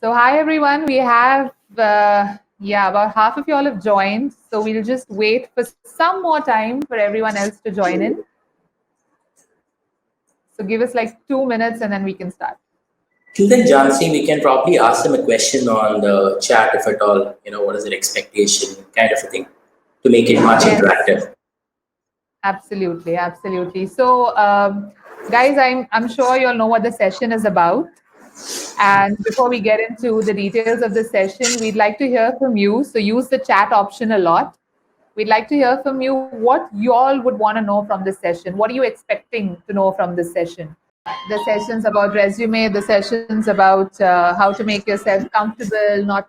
So, hi everyone. We have, about half of you all have joined. So, we'll just wait for some more time for everyone else to join in. So, give us like 2 minutes and then we can start. Till then, Jansi, we can probably ask them a question on the chat, if at all, what is their expectation, kind of a thing, to make it much Yes, interactive. absolutely. Absolutely. So, guys, I'm sure you all know what the session is about. And before we get into the details of the session, we'd like to hear from you. So, use the chat option a lot. We'd like to hear from you what you all would want to know from this session. What are you expecting to know from this session? The sessions about resume, the sessions about how to make yourself comfortable, not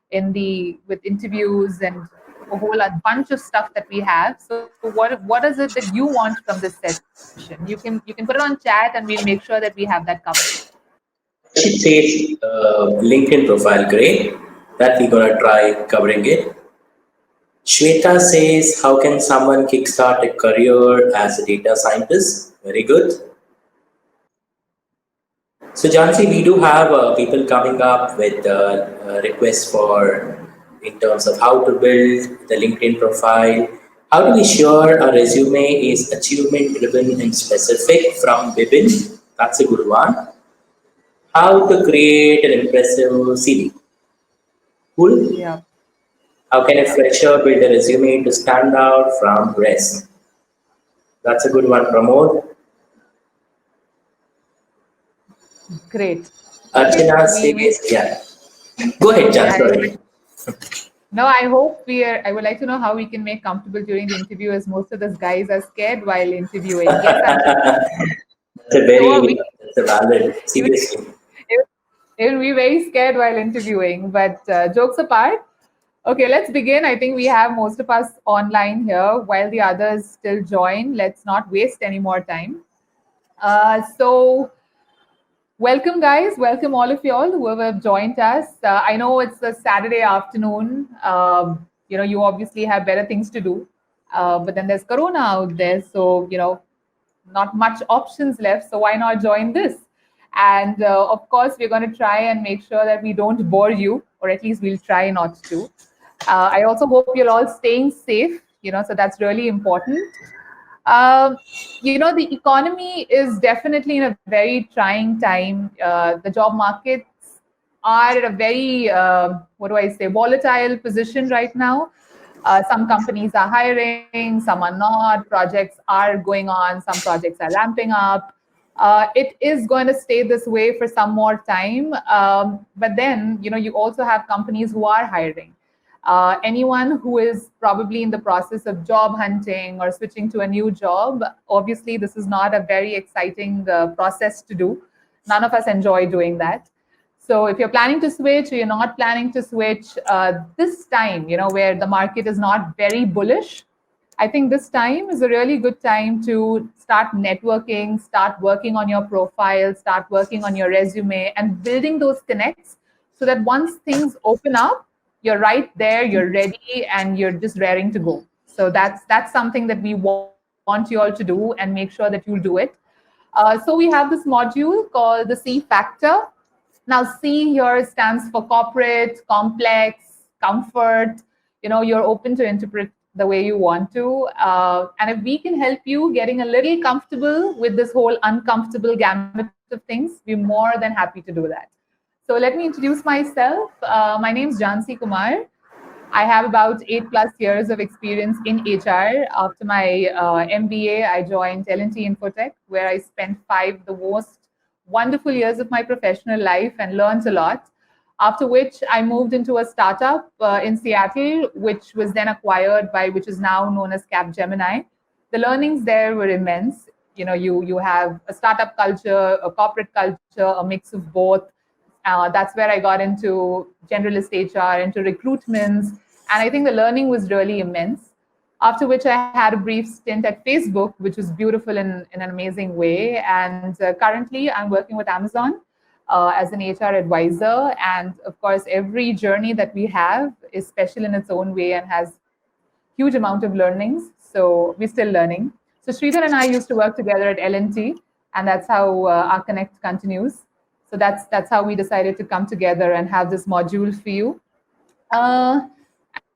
in the with interviews and a whole bunch of stuff that we have. So what is it that you want from this session? You can put it on chat and we'll make sure that we have that covered. It says LinkedIn profile, great. That we're gonna try covering it. Shweta says, how can someone kickstart a career as a data scientist? Very good. So, Jansi, we do have people coming up with requests for in terms of how to build the LinkedIn profile. How do we ensure a resume is achievement driven and specific from Bibin? That's a good one. How to create an impressive CV? Cool. Yeah. How can a fresher build a resume to stand out from rest? That's a good one, Pramod. Great. Okay. Archana We says, yeah. Go ahead, Jan, yeah, sorry. no, I hope we are. I would like to know how we can make comfortable during the interview, as most of those guys are scared while interviewing. Yes, I'm sure. That's a So are very, we. that's a valid, Even, seriously. even we very scared while interviewing. But jokes apart, okay, let's begin. I think we have most of us online here, while the others still join. Let's not waste any more time. So welcome, guys. Welcome, all of y'all who have joined us. I know it's a Saturday afternoon. You obviously have better things to do. But then there's Corona out there. So, not much options left. So, why not join this? And of course, we're going to try and make sure that we don't bore you, or at least we'll try not to. I also hope you're all staying safe, so that's really important. Um, the economy is definitely in a very trying time. The job markets are at a very, what do I say, volatile position right now. Some companies are hiring, some are not. Projects are going on, some projects are ramping up. It is going to stay this way for some more time. But then, you also have companies who are hiring. Anyone who is probably in the process of job hunting or switching to a new job, obviously, this is not a very exciting process to do. None of us enjoy doing that. So if you're planning to switch or you're not planning to switch, this time, where the market is not very bullish, I think this time is a really good time to start networking, start working on your profile, start working on your resume, and building those connects so that once things open up, you're right there, you're ready, and you're just raring to go. So that's something that we want you all to do and make sure that you'll do it. So we have this module called the C factor. Now, C here stands for corporate, complex, comfort. You're open to interpret the way you want to. And if we can help you getting a little comfortable with this whole uncomfortable gamut of things, we're more than happy to do that. So let me introduce myself. My name is Jansi Kumar. I have about 8+ years of experience in HR. After my MBA, I joined L&T Infotech, where I spent 5 the most wonderful years of my professional life and learned a lot. After which, I moved into a startup in Seattle, which was then acquired by, which is now known as Capgemini. The learnings there were immense. You have a startup culture, a corporate culture, a mix of both. That's where I got into generalist HR, into recruitments, and I think the learning was really immense. After which, I had a brief stint at Facebook, which was beautiful in an amazing way. And currently, I'm working with Amazon as an HR advisor. And of course, every journey that we have is special in its own way and has huge amount of learnings. So we're still learning. So Sridhar and I used to work together at L&T, and that's how our connect continues. So that's how we decided to come together and have this module for you. And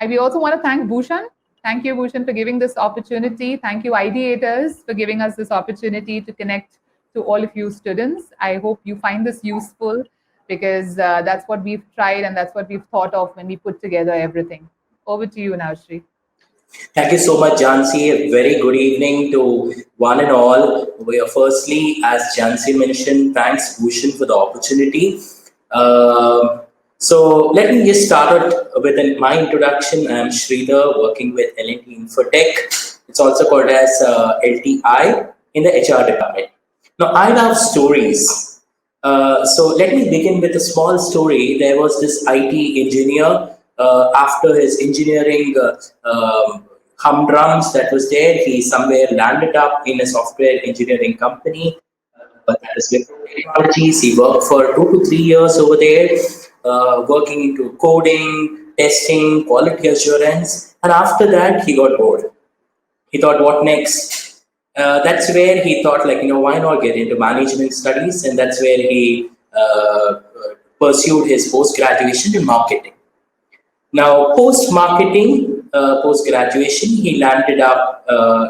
we also want to thank Bhushan. Thank you, Bhushan, for giving this opportunity. Thank you, ideators, for giving us this opportunity to connect to all of you students. I hope you find this useful, because that's what we've tried and that's what we've thought of when we put together everything. Over to you now, Shri. Thank you so much, Jansi. A very good evening to one and all. We are firstly, as Jansi mentioned, thanks Bhushan for the opportunity. So let me just start out with my introduction. I am Sridhar, working with L&T Infotech. It's also called as LTI in the HR department. Now, I love stories. So let me begin with a small story. There was this IT engineer. After his engineering humdrums that was there, he somewhere landed up in a software engineering company. That is Wipro Technologies. He worked for 2 to 3 years over there, working into coding, testing, quality assurance. And after that, he got bored. He thought, what next? That's where he thought, like, why not get into management studies? And that's where he pursued his post-graduation in marketing. Now, post-graduation, he landed up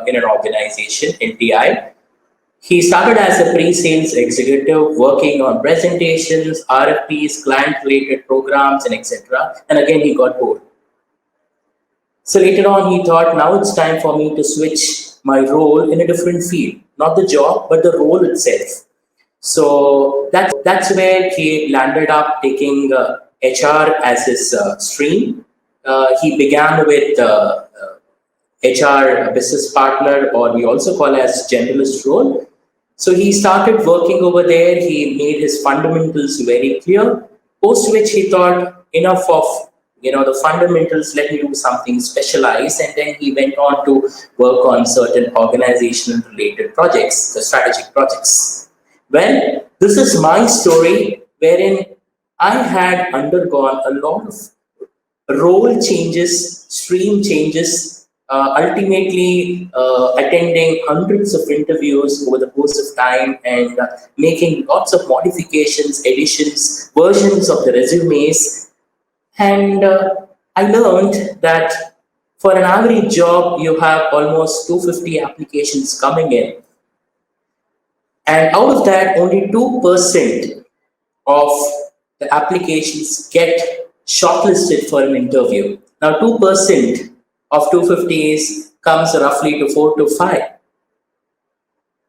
in an organization, LTI. He started as a pre-sales executive, working on presentations, RFPs, client-related programs, and etc. And again, he got bored. So later on, he thought, now it's time for me to switch my role in a different field. Not the job, but the role itself. So that's where he landed up taking HR as his stream. He began with HR business partner, or we also call as generalist role. So he started working over there. He made his fundamentals very clear. Post which he thought, enough of the fundamentals, let me do something specialized. And then he went on to work on certain organizational related projects, the strategic projects. Well, this is my story wherein I had undergone a lot of role changes, stream changes, ultimately attending hundreds of interviews over the course of time, and making lots of modifications, additions, versions of the resumes. And I learned that for an average job, you have almost 250 applications coming in. And out of that, only 2% of the applications get shortlisted for an interview. Now, 2% of 250 comes roughly to 4 to 5.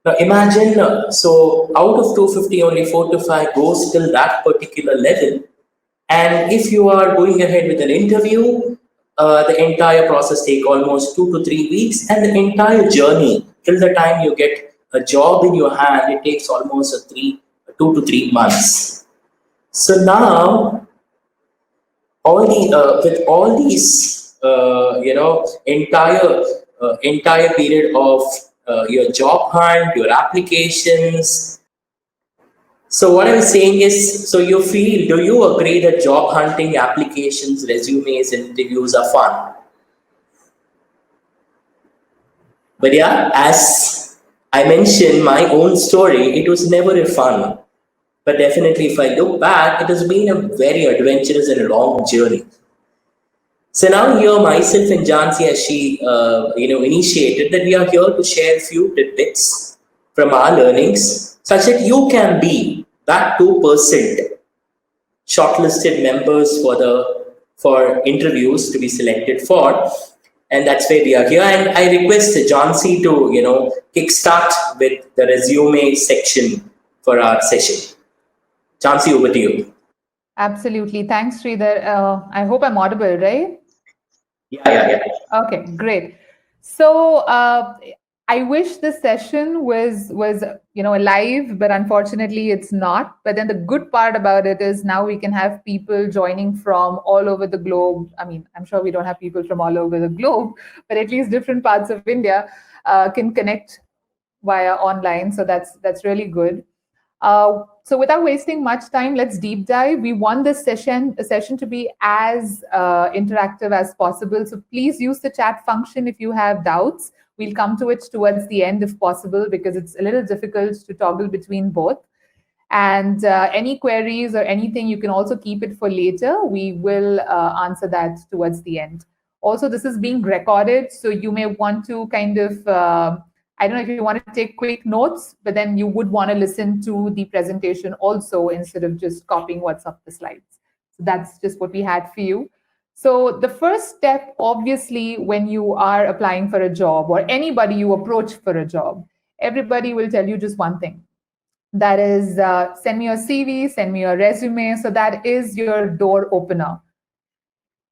Now, imagine, so out of 250, only 4 to 5 goes till that particular level. And if you are going ahead with an interview, the entire process takes almost 2 to 3 weeks, and the entire journey till the time you get a job in your hand, it takes almost 2 to 3 months. So now, with all these, entire period of your job hunt, your applications. So what I'm saying is, so do you agree that job hunting, applications, resumes, interviews are fun? But yeah, as I mentioned my own story, it was never a fun. But definitely, if I look back, it has been a very adventurous and long journey. So now here, myself and Jansi, as she initiated, that we are here to share a few tidbits from our learnings, such that you can be that 2% shortlisted members for interviews to be selected for. And that's where we are here. And I request Jansi to kickstart with the resume section for our session. Jansi, over to you. Absolutely. Thanks, Sridhar. I hope I'm audible, right? Yeah. Okay, great. So I wish this session was live, but unfortunately it's not. But then the good part about it is now we can have people joining from all over the globe. I mean, I'm sure we don't have people from all over the globe, but at least different parts of India can connect via online. So that's really good. So without wasting much time, let's deep dive. We want this session to be as interactive as possible. So please use the chat function if you have doubts. We'll come to it towards the end if possible, because it's a little difficult to toggle between both. And any queries or anything, you can also keep it for later. We will answer that towards the end. Also, this is being recorded, so you may want to kind of, I don't know if you want to take quick notes, but then you would want to listen to the presentation also instead of just copying what's up the slides. So that's just what we had for you. So the first step, obviously, when you are applying for a job or anybody you approach for a job, everybody will tell you just one thing. That is, send me your CV, send me your resume. So that is your door opener.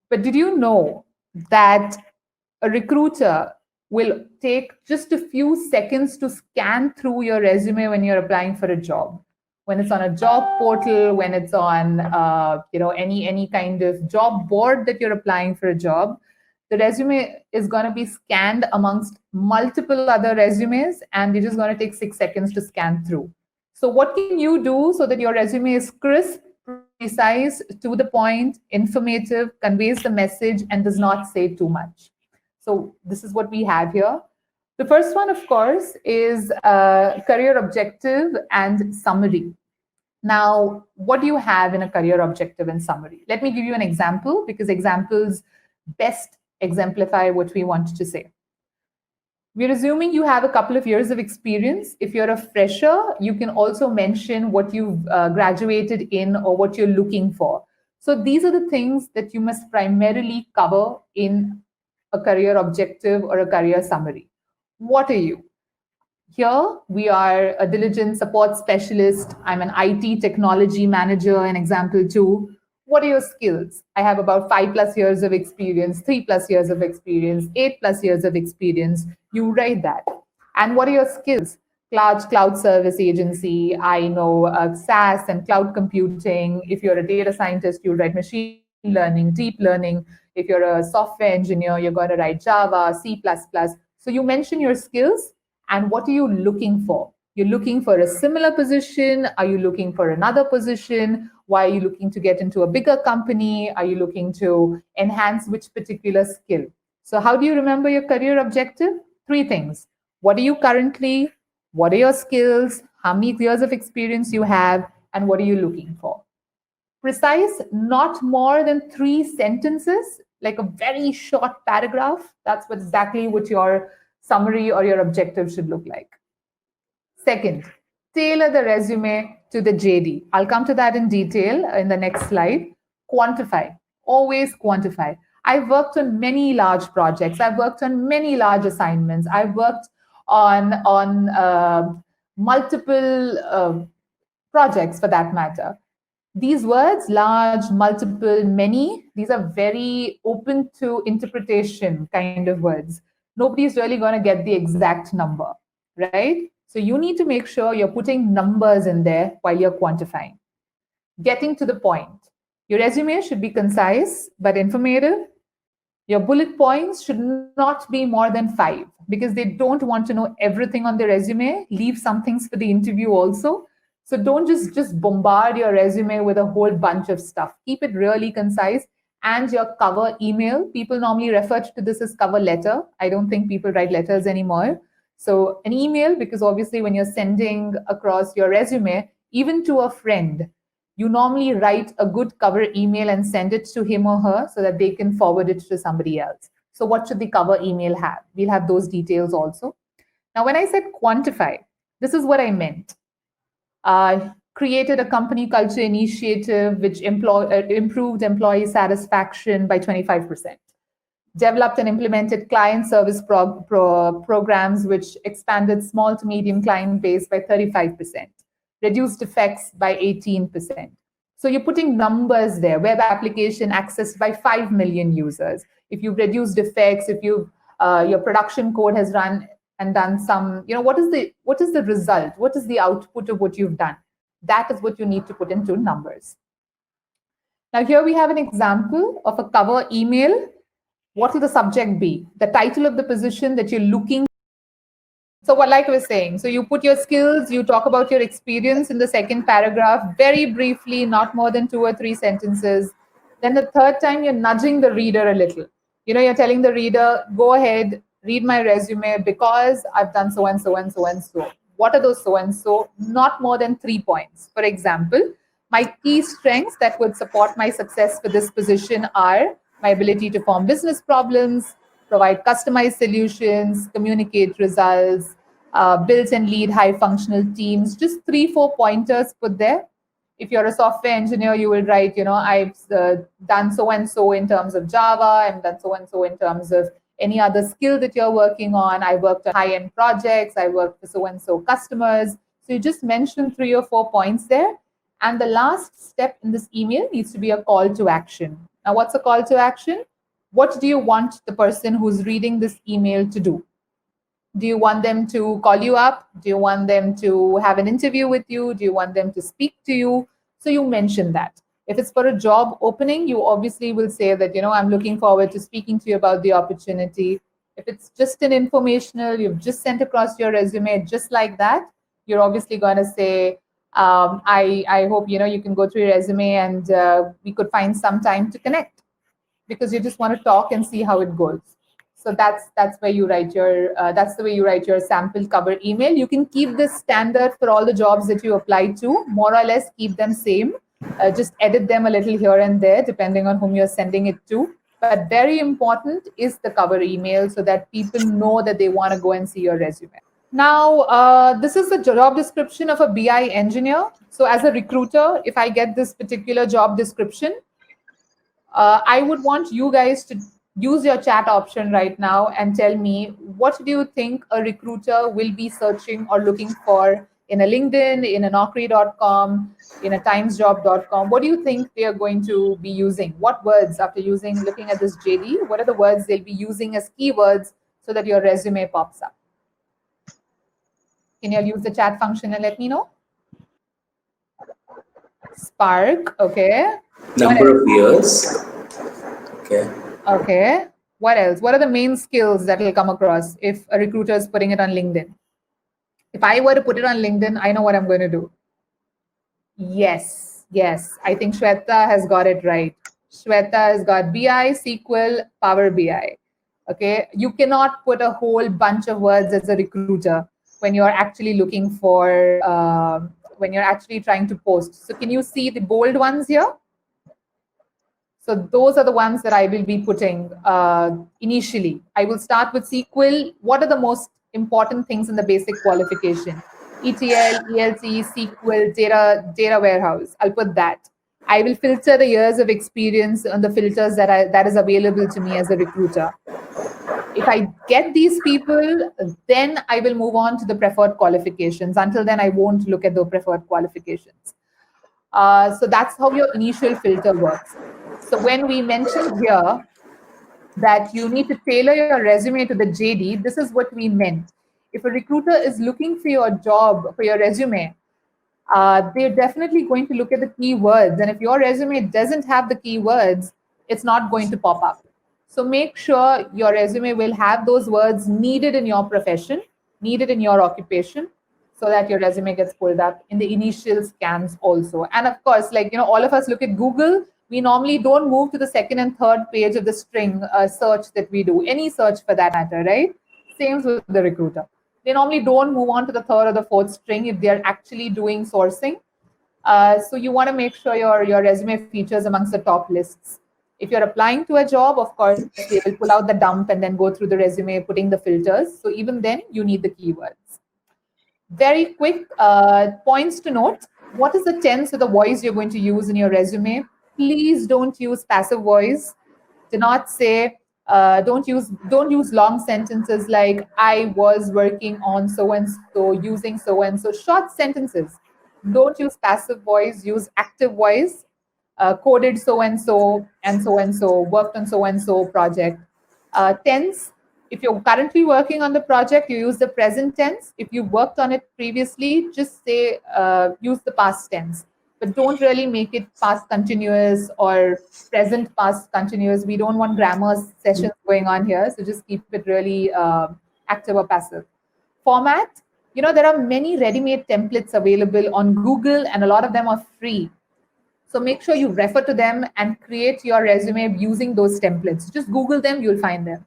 But did you know that a recruiter will take just a few seconds to scan through your resume when you're applying for a job? When it's on a job portal, when it's on any kind of job board that you're applying for a job, the resume is going to be scanned amongst multiple other resumes, and they're just going to take 6 seconds to scan through. So what can you do so that your resume is crisp, precise, to the point, informative, conveys the message, and does not say too much? So this is what we have here. The first one, of course, is career objective and summary. Now, what do you have in a career objective and summary? Let me give you an example, because examples best exemplify what we want to say. We're assuming you have a couple of years of experience. If you're a fresher, you can also mention what you've graduated in or what you're looking for. So these are the things that you must primarily cover in a career objective or a career summary. What are you? Here, we are a diligent support specialist. I'm an IT technology manager, an example two. What are your skills? I have about 5+ years of experience, 3+ years of experience, 8+ years of experience. You write that. And what are your skills? Cloud service agency. I know SaaS and cloud computing. If you're a data scientist, you write machine learning, deep learning. If you're a software engineer, you're going to write Java, C++. So you mention your skills and what are you looking for? You're looking for a similar position? Are you looking for another position? Why are you looking to get into a bigger company? Are you looking to enhance which particular skill? So how do you remember your career objective? 3 things. What are you currently? What are your skills? How many years of experience you have? And what are you looking for? Precise, not more than 3 sentences, like a very short paragraph. That's exactly what your summary or your objective should look like. Second, tailor the resume to the JD. I'll come to that in detail in the next slide. Quantify, always quantify. I've worked on many large projects. I've worked on many large assignments. I've worked on multiple projects for that matter. These words, large, multiple, many, these are very open to interpretation kind of words. Nobody's really going to get the exact number, right? So you need to make sure you're putting numbers in there while you're quantifying. Getting to the point. Your resume should be concise but informative. Your bullet points should not be more than 5 because they don't want to know everything on the resume. Leave some things for the interview also. So don't just bombard your resume with a whole bunch of stuff. Keep it really concise. And your cover email, people normally refer to this as cover letter. I don't think people write letters anymore. So an email, because obviously when you're sending across your resume, even to a friend, you normally write a good cover email and send it to him or her so that they can forward it to somebody else. So what should the cover email have? We'll have those details also. Now, when I said quantify, this is what I meant. Created a company culture initiative which improved employee satisfaction by 25%. Developed and implemented client service programs which expanded small to medium client base by 35%. Reduced defects by 18%. So you're putting numbers there. Web application accessed by 5 million users. If you've reduced defects, if you've your production code has run and done some, what is the result? What is the output of what you've done? That is what you need to put into numbers. Now here we have an example of a cover email. What will the subject be? The title of the position that you're looking. So what, like I was saying, so you put your skills, you talk about your experience in the second paragraph, very briefly, not more than 2 or 3 sentences. Then the third time, you're nudging the reader a little. You're telling the reader, go ahead, read my resume because I've done so and so and so and so. What are those so and so? Not more than 3 points. For example, my key strengths that would support my success for this position are my ability to form business problems, provide customized solutions, communicate results, build and lead high functional teams. Just 3, 4 pointers put there. If you're a software engineer, you will write, I've done so and so in terms of Java, I've done so and so in terms of any other skill that you're working on. I worked on high end projects, I worked for so and so customers. So you just mention 3 or 4 points there. And the last step in this email needs to be a call to action. Now, what's a call to action? What do you want the person who's reading this email to do? Do you want them to call you up? Do you want them to have an interview with you? Do you want them to speak to you? So you mention that. If it's for a job opening, you obviously will say that, I'm looking forward to speaking to you about the opportunity. If it's just an informational, you've just sent across your resume just like that, you're obviously going to say, I hope, you can go through your resume and we could find some time to connect, because you just want to talk and see how it goes. So that's where you write your that's the way you write your sample cover email. You can keep this standard for all the jobs that you apply to, more or less keep them same. Just edit them a little here and there depending on whom you're sending it to. But very important is the cover email, so that people know that they want to go and see your resume. Now, this is the job description of a BI engineer. So as a recruiter, if I get this particular job description, I would want you guys to use your chat option right now and tell me, what do you think a recruiter will be searching or looking for in a LinkedIn, in a Naukri.com, in a timesjob.com? What do you think they are going to be using? What words, after looking at this JD, what are the words they'll be using as keywords so that your resume pops up? Can you use the chat function and let me know? Spark, okay. Number of years. Okay. Okay. What else? What are the main skills that will come across if a recruiter is putting it on LinkedIn? If I were to put it on LinkedIn, I know what I'm going to do. Yes. I think Shweta has got it right. Shweta has got BI, SQL, Power BI. Okay. You cannot put a whole bunch of words as a recruiter when you're actually looking for, when you're actually trying to post. So can you see the bold ones here? So those are the ones that I will be putting initially. I will start with SQL. What are the most important things in the basic qualification? ETL, ELT, SQL, data warehouse. I'll put that. I will filter the years of experience on the filters that is available to me as a recruiter. If I get these people, then I will move on to the preferred qualifications. Until then, I won't look at the preferred qualifications. So that's how your initial filter works. So when we mentioned here that you need to tailor your resume to the JD, this is what we meant. If a recruiter is looking for your job, for your resume, they're definitely going to look at the keywords. And if your resume doesn't have the keywords, it's not going to pop up. So make sure your resume will have those words needed in your profession, needed in your occupation, so that your resume gets pulled up in the initial scans also. And of course, all of us look at Google. We normally don't move to the second and third page of the string search that we do, any search for that matter, right? Same with the recruiter. They normally don't move on to the third or the fourth string if they're actually doing sourcing. So you want to make sure your resume features amongst the top lists. If you're applying to a job, of course, they will pull out the dump and then go through the resume, putting the filters. So even then, you need the keywords. Very quick points to note. What is the tense of the voice you're going to use in your resume? Please don't use passive voice. Do not say, don't use long sentences like I was working on so and so, using so and so. Short sentences. Don't use passive voice, use active voice. Coded so and so, worked on so and so project. Tense. If you're currently working on the project, you use the present tense. If you worked on it previously, just say, use the past tense. But don't really make it past continuous or present past continuous. We don't want grammar sessions going on here. So just keep it really active or passive. Format. There are many ready-made templates available on Google, and a lot of them are free. So make sure you refer to them and create your resume using those templates. Just Google them, you'll find them.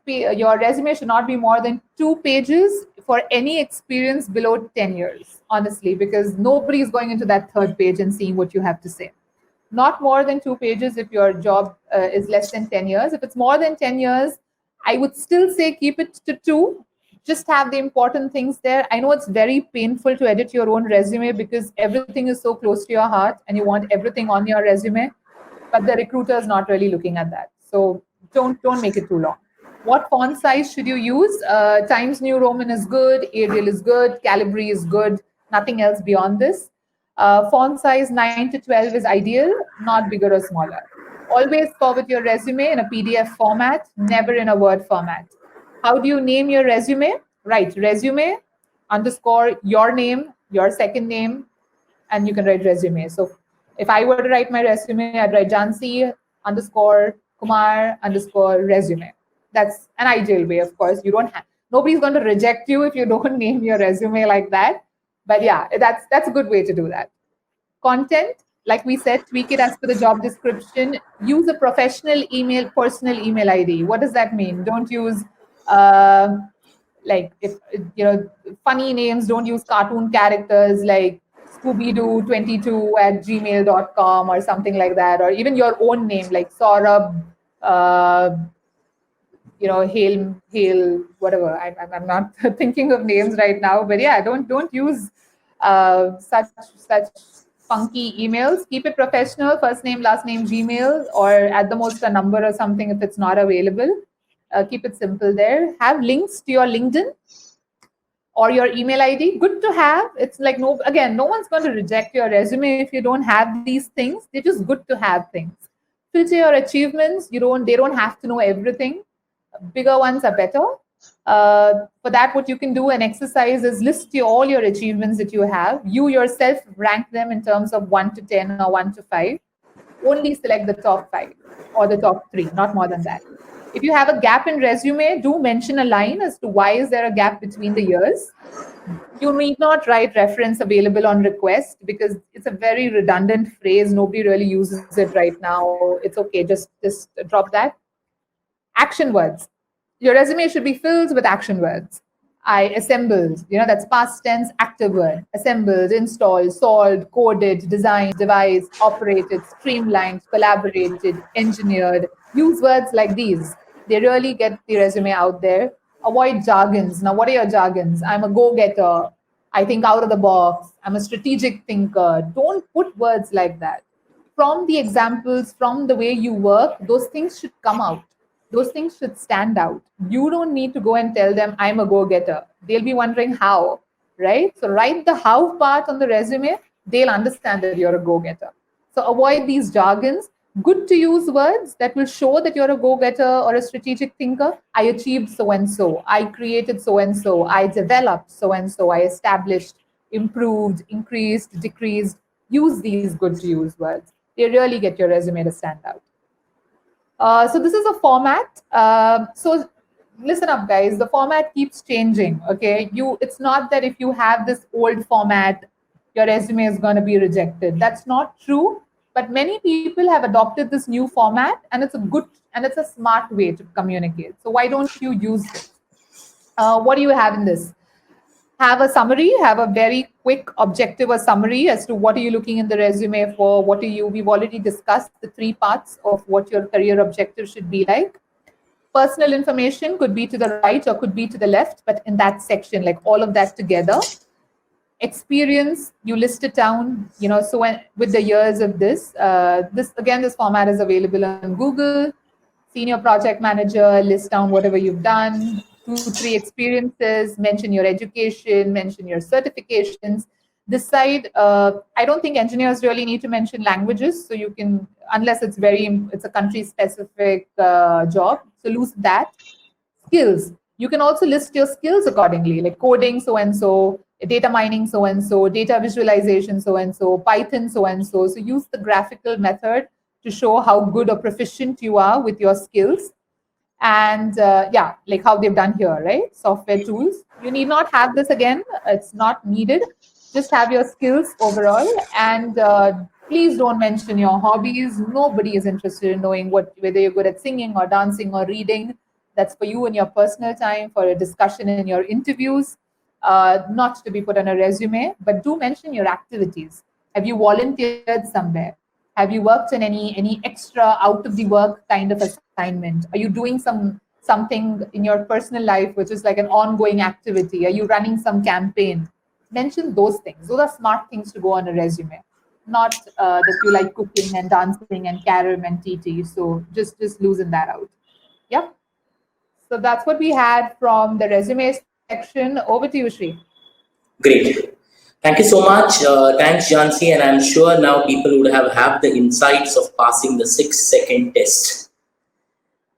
your resume should not be more than 2 pages for any experience below 10 years, honestly, because nobody is going into that third page and seeing what you have to say. Not more than 2 pages if your job is less than 10 years. If it's more than 10 years, I would still say keep it to two. Just have the important things there. I know it's very painful to edit your own resume because everything is so close to your heart and you want everything on your resume, but the recruiter is not really looking at that. So don't make it too long. What font size should you use? Times New Roman is good, Arial is good, Calibri is good, nothing else beyond this. Font size 9 to 12 is ideal, not bigger or smaller. Always forward your resume in a PDF format, never in a Word format. How do you name your resume? Right, resume underscore your name, your second name, and you can write resume. So if I were to write my resume, I'd write Jansi underscore Kumar underscore resume. That's an ideal way, of course. You don't have nobody's going to reject you if you don't name your resume like that. But yeah, that's a good way to do that. Content, like we said, tweak it as per the job description. Use a professional email, personal email ID. What does that mean? Don't use like if funny names. Don't use cartoon characters like Scooby-Doo22 at gmail.com or something like that, or even your own name like Saurabh, Hail, whatever. I'm not thinking of names right now, but yeah, don't use such funky emails. Keep it professional, first name, last name, Gmail, or at the most a number or something if it's not available. Keep it simple there. Have links to your LinkedIn or your email ID. Good to have. It's like no one's going to reject your resume if you don't have these things. They're just good to have things. Filter your achievements. They don't have to know everything. Bigger ones are better. For that, what you can do an exercise is list all your achievements that you have. You yourself rank them in terms of 1 to 10 or 1 to 5. Only select the top 5 or the top 3, not more than that. If you have a gap in resume, do mention a line as to why is there a gap between the years. You need not write reference available on request because it's a very redundant phrase. Nobody really uses it right now. It's okay. Just drop that. Action words. Your resume should be filled with action words. I assembled, that's past tense active word. Assembled, installed, solved, coded, designed, devised, operated, streamlined, collaborated, engineered. Use words like these. They really get the resume out there. Avoid jargons. Now, what are your jargons? I'm a go-getter. I think out of the box. I'm a strategic thinker. Don't put words like that. From the examples, from the way you work, those things should come out. Those things should stand out. You don't need to go and tell them, I'm a go-getter. They'll be wondering how, right? So write the how part on the resume. They'll understand that you're a go-getter. So avoid these jargons. Good to use words that will show that you're a go-getter or a strategic thinker. I achieved so-and-so. I created so-and-so. I developed so-and-so. I established, improved, increased, decreased. Use these good to use words. They really get your resume to stand out. So this is a format. So listen up, guys. The format keeps changing. Okay, it's not that if you have this old format, your resume is going to be rejected. That's not true. But many people have adopted this new format, and it's a smart way to communicate. So why don't you use it? What do you have in this? Have a summary, have a very quick objective or summary as to what are you looking in the resume for, we've already discussed the 3 parts of what your career objective should be like. Personal information could be to the right or could be to the left, but in that section, like all of that together. Experience, you list it down, so with the years of this format is available on Google. Senior project manager, list down whatever you've done. 2-3 experiences, mention your education, mention your certifications. Decide, I don't think engineers really need to mention languages, so you can, unless it's a country specific job, so lose that. Skills, you can also list your skills accordingly, like coding so-and-so, data mining so-and-so, data visualization so-and-so, Python so-and-so. So use the graphical method to show how good or proficient you are with your skills. And like how they've done here, right? Software tools. You need not have this again. It's not needed. Just have your skills overall. And please don't mention your hobbies. Nobody is interested in knowing whether you're good at singing or dancing or reading. That's for you in your personal time, for a discussion in your interviews, not to be put on a resume, but do mention your activities. Have you volunteered somewhere? Have you worked in any extra out of the work kind of assignment? Are you doing something in your personal life which is like an ongoing activity? Are you running some campaign? Mention those things. Those are smart things to go on a resume, not that you like cooking and dancing and carom and TT. So just loosen that out. Yep. So that's what we had from the resume section. Over to you, Shri. Great. Thank you so much. Thanks, Jansi. And I'm sure now people would have the insights of passing the 6 second test.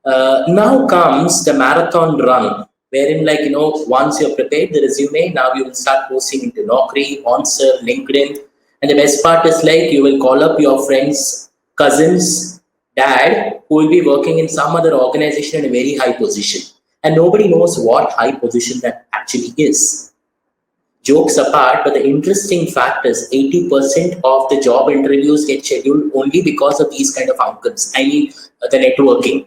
Now comes the marathon run, wherein, like, once you've prepared the resume, now you will start posting into Naukri, Monster, LinkedIn. And the best part is, like, you will call up your friends, cousins, dad, who will be working in some other organization in a very high position. And nobody knows what high position that actually is. Jokes apart, but the interesting fact is 80% of the job interviews get scheduled only because of these kind of uncles. I mean, the networking.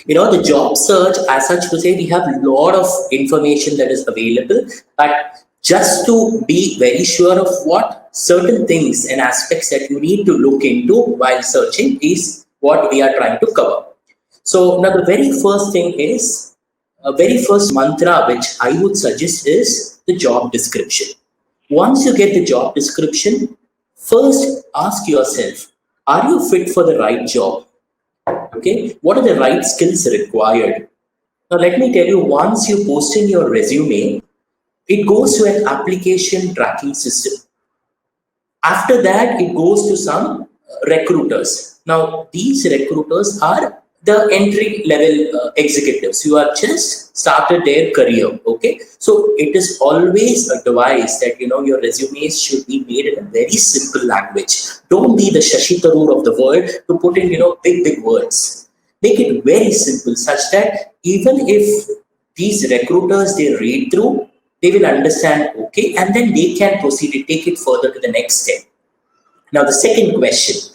The job search, as such to say, we have a lot of information that is available, but just to be very sure of what certain things and aspects that you need to look into while searching is what we are trying to cover. So now the very first thing is, very first mantra which I would suggest is the job description. Once you get the job description, first ask yourself, are you fit for the right job? Okay, what are the right skills required? Now, let me tell you, once you post in your resume, it goes to an application tracking system. After that, it goes to some recruiters. Now, these recruiters are the entry level executives who are just started their career. Okay, so it is always advised that your resumes should be made in a very simple language. Don't be the Shashi Tharoor of the world to put in big words. Make it very simple, such that even if these recruiters they read through, they will understand, okay, and then they can proceed to take it further to the next step. Now, the second question,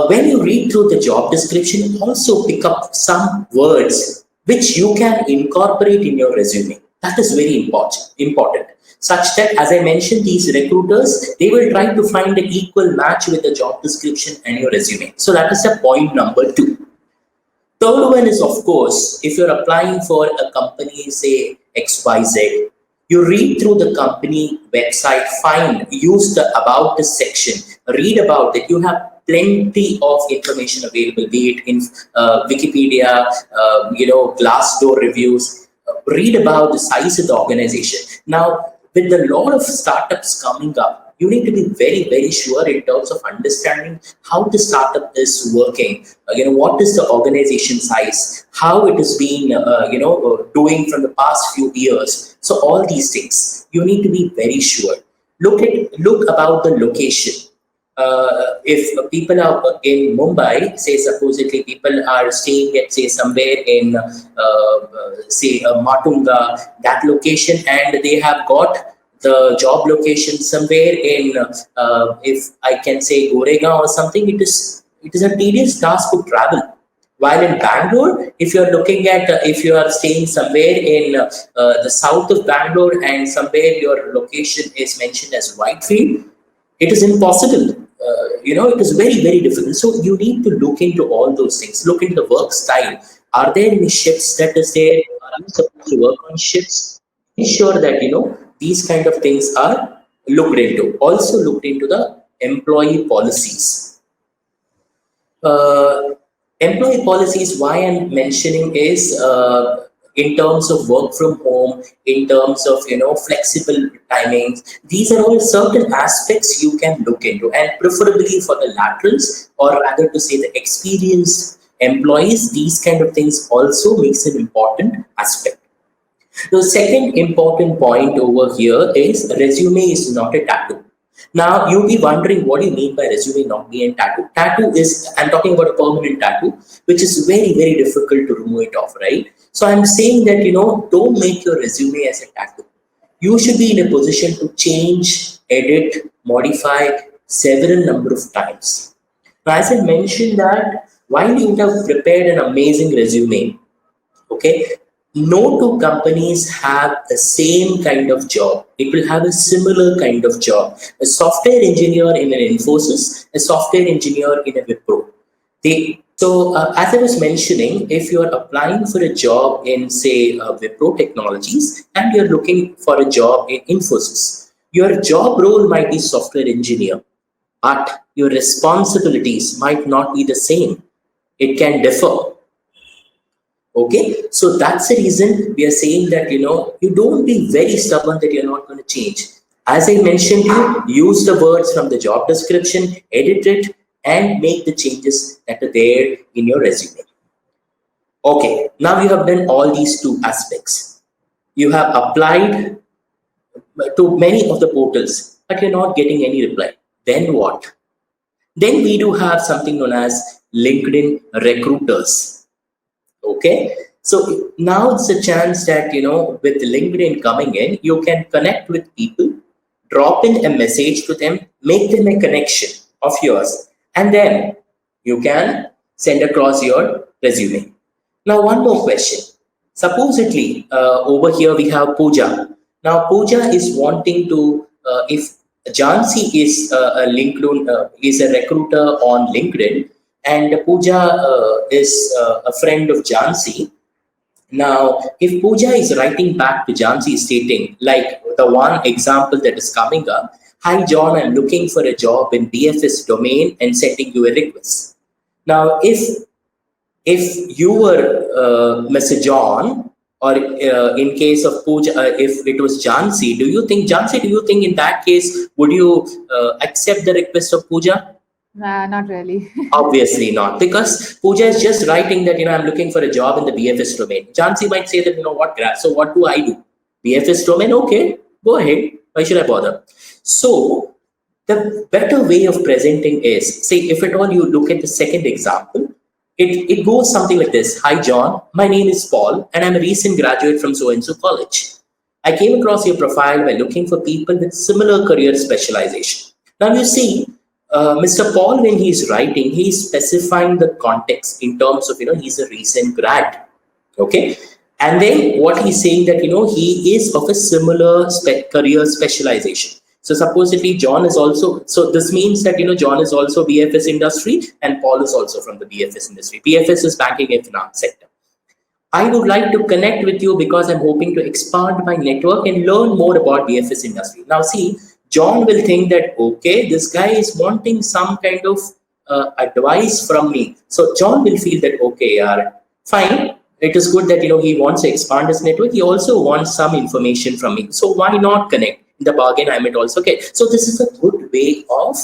when you read through the job description, also pick up some words which you can incorporate in your resume. That is very important. Such that, as I mentioned, these recruiters, they will try to find an equal match with the job description and your resume. So that is the point number 2. Third one is, of course, if you're applying for a company, say XYZ, you read through the company website, use the About This section, read about it. You have plenty of information available, be it in Wikipedia, Glassdoor reviews. Read about the size of the organization. Now, with a lot of startups coming up, you need to be very sure in terms of understanding how the startup is working. What is the organization size, how it is being doing from the past few years. So all these things you need to be very sure. Look about the location. If people are in Mumbai, say supposedly people are staying at say somewhere in say Matunga, that location, and they have got the job location somewhere in if I can say Goregaon or something, it is a tedious task to travel. While in Bangalore, if you are looking at if you are staying somewhere in the south of Bangalore and somewhere your location is mentioned as Whitefield, it is impossible. It is very difficult. So you need to look into all those things. Look into the work style. Are there any shifts that is there? Are you supposed to work on shifts? Ensure that these kind of things are looked into. Also looked into the employee policies. Employee policies, why I'm mentioning is in terms of work from home, in terms of flexible timings. These are all certain aspects you can look into, and preferably for the laterals, or rather to say the experienced employees, these kind of things also makes an important aspect. The second important point over here is resume is not a tattoo. Now you'll be wondering, what do you mean by resume not being a tattoo? Tattoo is, I'm talking about a permanent tattoo, which is very difficult to remove it off, right? So I'm saying that don't make your resume as a tattoo. You should be in a position to change, edit, modify several number of times. Now, as I mentioned that while you would have prepared an amazing resume, Okay, no two companies have the same kind of job. It will have a similar kind of job. A software engineer in an Infosys, a software engineer in a Wipro. As I was mentioning, if you are applying for a job in, say, Wipro Technologies and you're looking for a job in Infosys, your job role might be software engineer, but your responsibilities might not be the same. It can differ. Okay, so that's the reason we are saying that you don't be very stubborn that you're not going to change. As I mentioned, you use the words from the job description, edit it, and make the changes that are there in your resume. Okay, now you have done all these two aspects. You have applied to many of the portals, but you're not getting any reply. Then what? Then we do have something known as LinkedIn recruiters. Okay, so now it's a chance that with LinkedIn coming in, you can connect with people, drop in a message to them, make them a connection of yours, and then you can send across your resume. Now, one more question. Supposedly, over here we have Pooja. Now, Pooja is wanting to, if Jansi is a LinkedIn, is a recruiter on LinkedIn, and Pooja is a friend of Jansi. Now, if Pooja is writing back to Jansi stating, like the one example that is coming up, "Hi John, I'm looking for a job in BFS domain and sending you a request." Now, if you were Mr. John, or in case of Pooja, if it was Jansi, do you think in that case would you accept the request of Pooja? Nah, not really. Obviously not, because Pooja is just writing that I'm looking for a job in the BFS domain. Jansi might say that so what do I do? BFS domain, okay, go ahead. Why should I bother? So the better way of presenting is, say, if at all you look at the second example, it goes something like this. "Hi John, my name is Paul and I'm a recent graduate from so-and-so college. I came across your profile by looking for people with similar career specialization." Now you see, Mr. Paul, when he's writing, he's specifying the context in terms of, he's a recent grad. Okay. And then what he's saying that, he is of a similar career specialization. So supposedly John is also, so this means that, John is also BFS industry and Paul is also from the BFS industry. BFS is banking and finance sector. "I would like to connect with you because I'm hoping to expand my network and learn more about BFS industry." Now see, John will think that, okay, this guy is wanting some kind of advice from me. So John will feel that, okay, fine. It is good that he wants to expand his network. He also wants some information from me. So why not connect? In the bargain, I might also get. So this is a good way of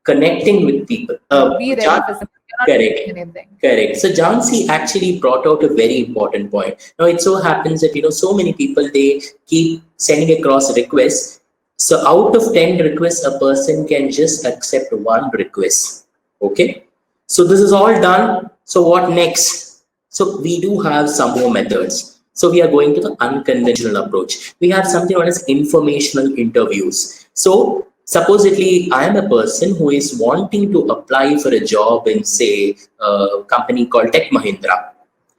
connecting with people. Be ready John, for something. You're not correct. doing anything. Correct. So Jansi actually brought out a very important point. Now it so happens that so many people, they keep sending across requests. So out of 10 requests, a person can just accept one request. Okay. So this is all done. So what next? So we do have some more methods. So we are going to the unconventional approach. We have something known as informational interviews. So supposedly I am a person who is wanting to apply for a job in, say, a company called Tech Mahindra.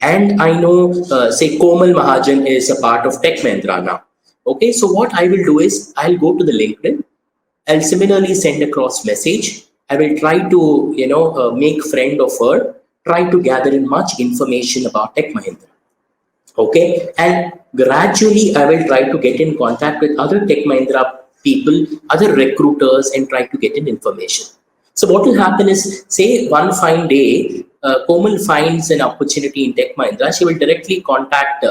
And I know, say, Komal Mahajan is a part of Tech Mahindra now. Okay, so what I will do is I'll go to the LinkedIn. I'll similarly send across message. I will try to, make friend of her, try to gather in much information about Tech Mahindra. Okay, and gradually I will try to get in contact with other Tech Mahindra people, other recruiters, and try to get in information. So what will happen is, say one fine day, Komal finds an opportunity in Tech Mahindra. She will directly contact,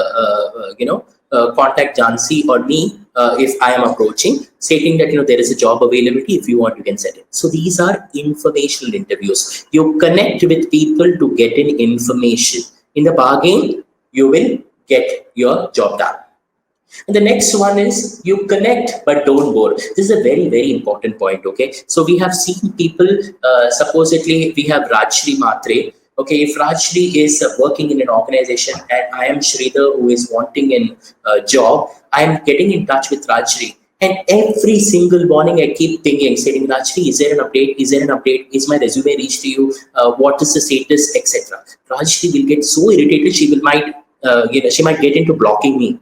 contact Jansi or me if I am approaching, stating that there is a job availability. If you want, you can set it. So these are informational interviews. You connect with people to get in information. In the bargain, you will get your job done. And the next one is you connect but don't bore. This is a very, very important point. Okay, so we have seen people, supposedly we have Rajshri Matre. Okay, if Rajshri is working in an organization and I am Sridhar who is wanting a job, I am getting in touch with Rajshri. And every single morning I keep pinging, saying, "Rajshri, is there an update? Is there an update? Is my resume reached to you? What is the status, etc." Rajshri will get so irritated. She will might she might get into blocking me.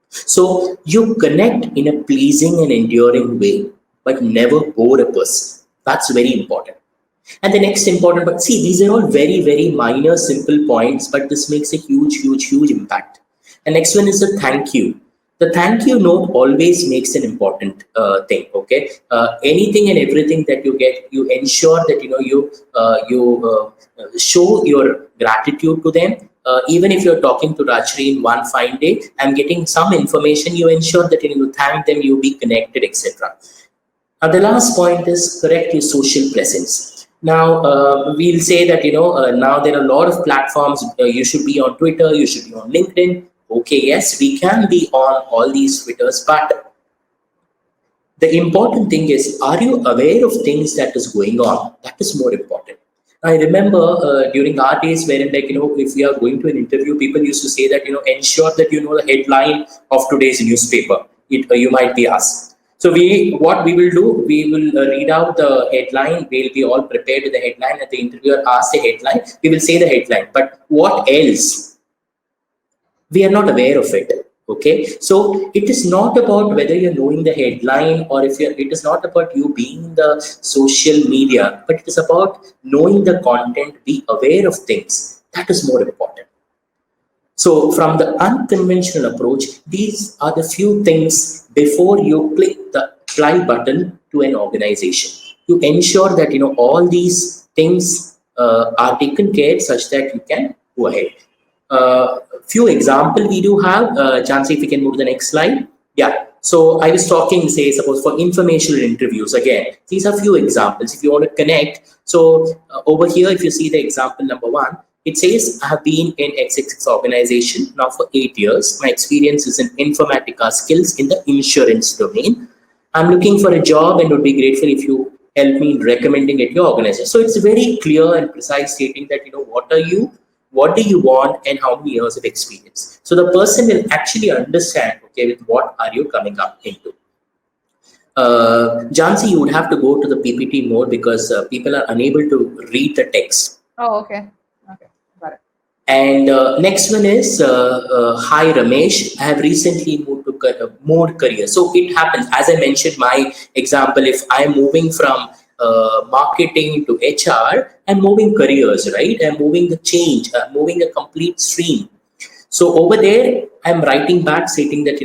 So you connect in a pleasing and enduring way, but never bore a person. That's very important. And the next important, but see, these are all very, very minor, simple points, but this makes a huge, huge, huge impact. And next one is the thank you. The thank you note always makes an important thing. Okay, anything and everything that you get, you ensure that you show your gratitude to them. Even if you're talking to Rajri in one fine day, I'm getting some information. You ensure that you thank them, you be connected, etc. The last point is correct your social presence. Now we'll say that now there are a lot of platforms. You should be on Twitter, you should be on LinkedIn. Okay, yes, we can be on all these Twitters, but the important thing is, are you aware of things that is going on? That is more important. I remember during our days wherein if we are going to an interview, people used to say that ensure that you know the headline of today's newspaper. You might be asked. So what we will do, we will read out the headline. We'll be all prepared with the headline. And the interviewer asks the headline. We will say the headline. But what else? We are not aware of it. Okay, so it is not about whether you're knowing the headline or if it is not about you being in the social media, but it is about knowing the content, be aware of things. That is more important. So from the unconventional approach, these are the few things before you click the apply button to an organization. You ensure that all these things are taken care such that you can go ahead. Few example we do have. Jansi, if we can move to the next slide. Yeah. So I was talking, say, suppose for informational interviews. Again, these are few examples. If you want to connect, so over here, if you see the example number 1, it says I have been in XX organization now for 8 years. My experience is in Informatica skills in the insurance domain. I'm looking for a job and would be grateful if you help me in recommending at your organization. So it's very clear and precise stating that what do you want and how many years of experience. So the person will actually understand, okay, with what are you coming up into. Jansi, you would have to go to the PPT mode because people are unable to read the text. Oh, okay. Okay, got it. And next one is, hi Ramesh, I have recently moved to more career. So it happens, as I mentioned, my example, if I'm moving from marketing to HR, I'm moving careers, right? I'm moving the change, moving a complete stream. So over there, I'm writing back stating that,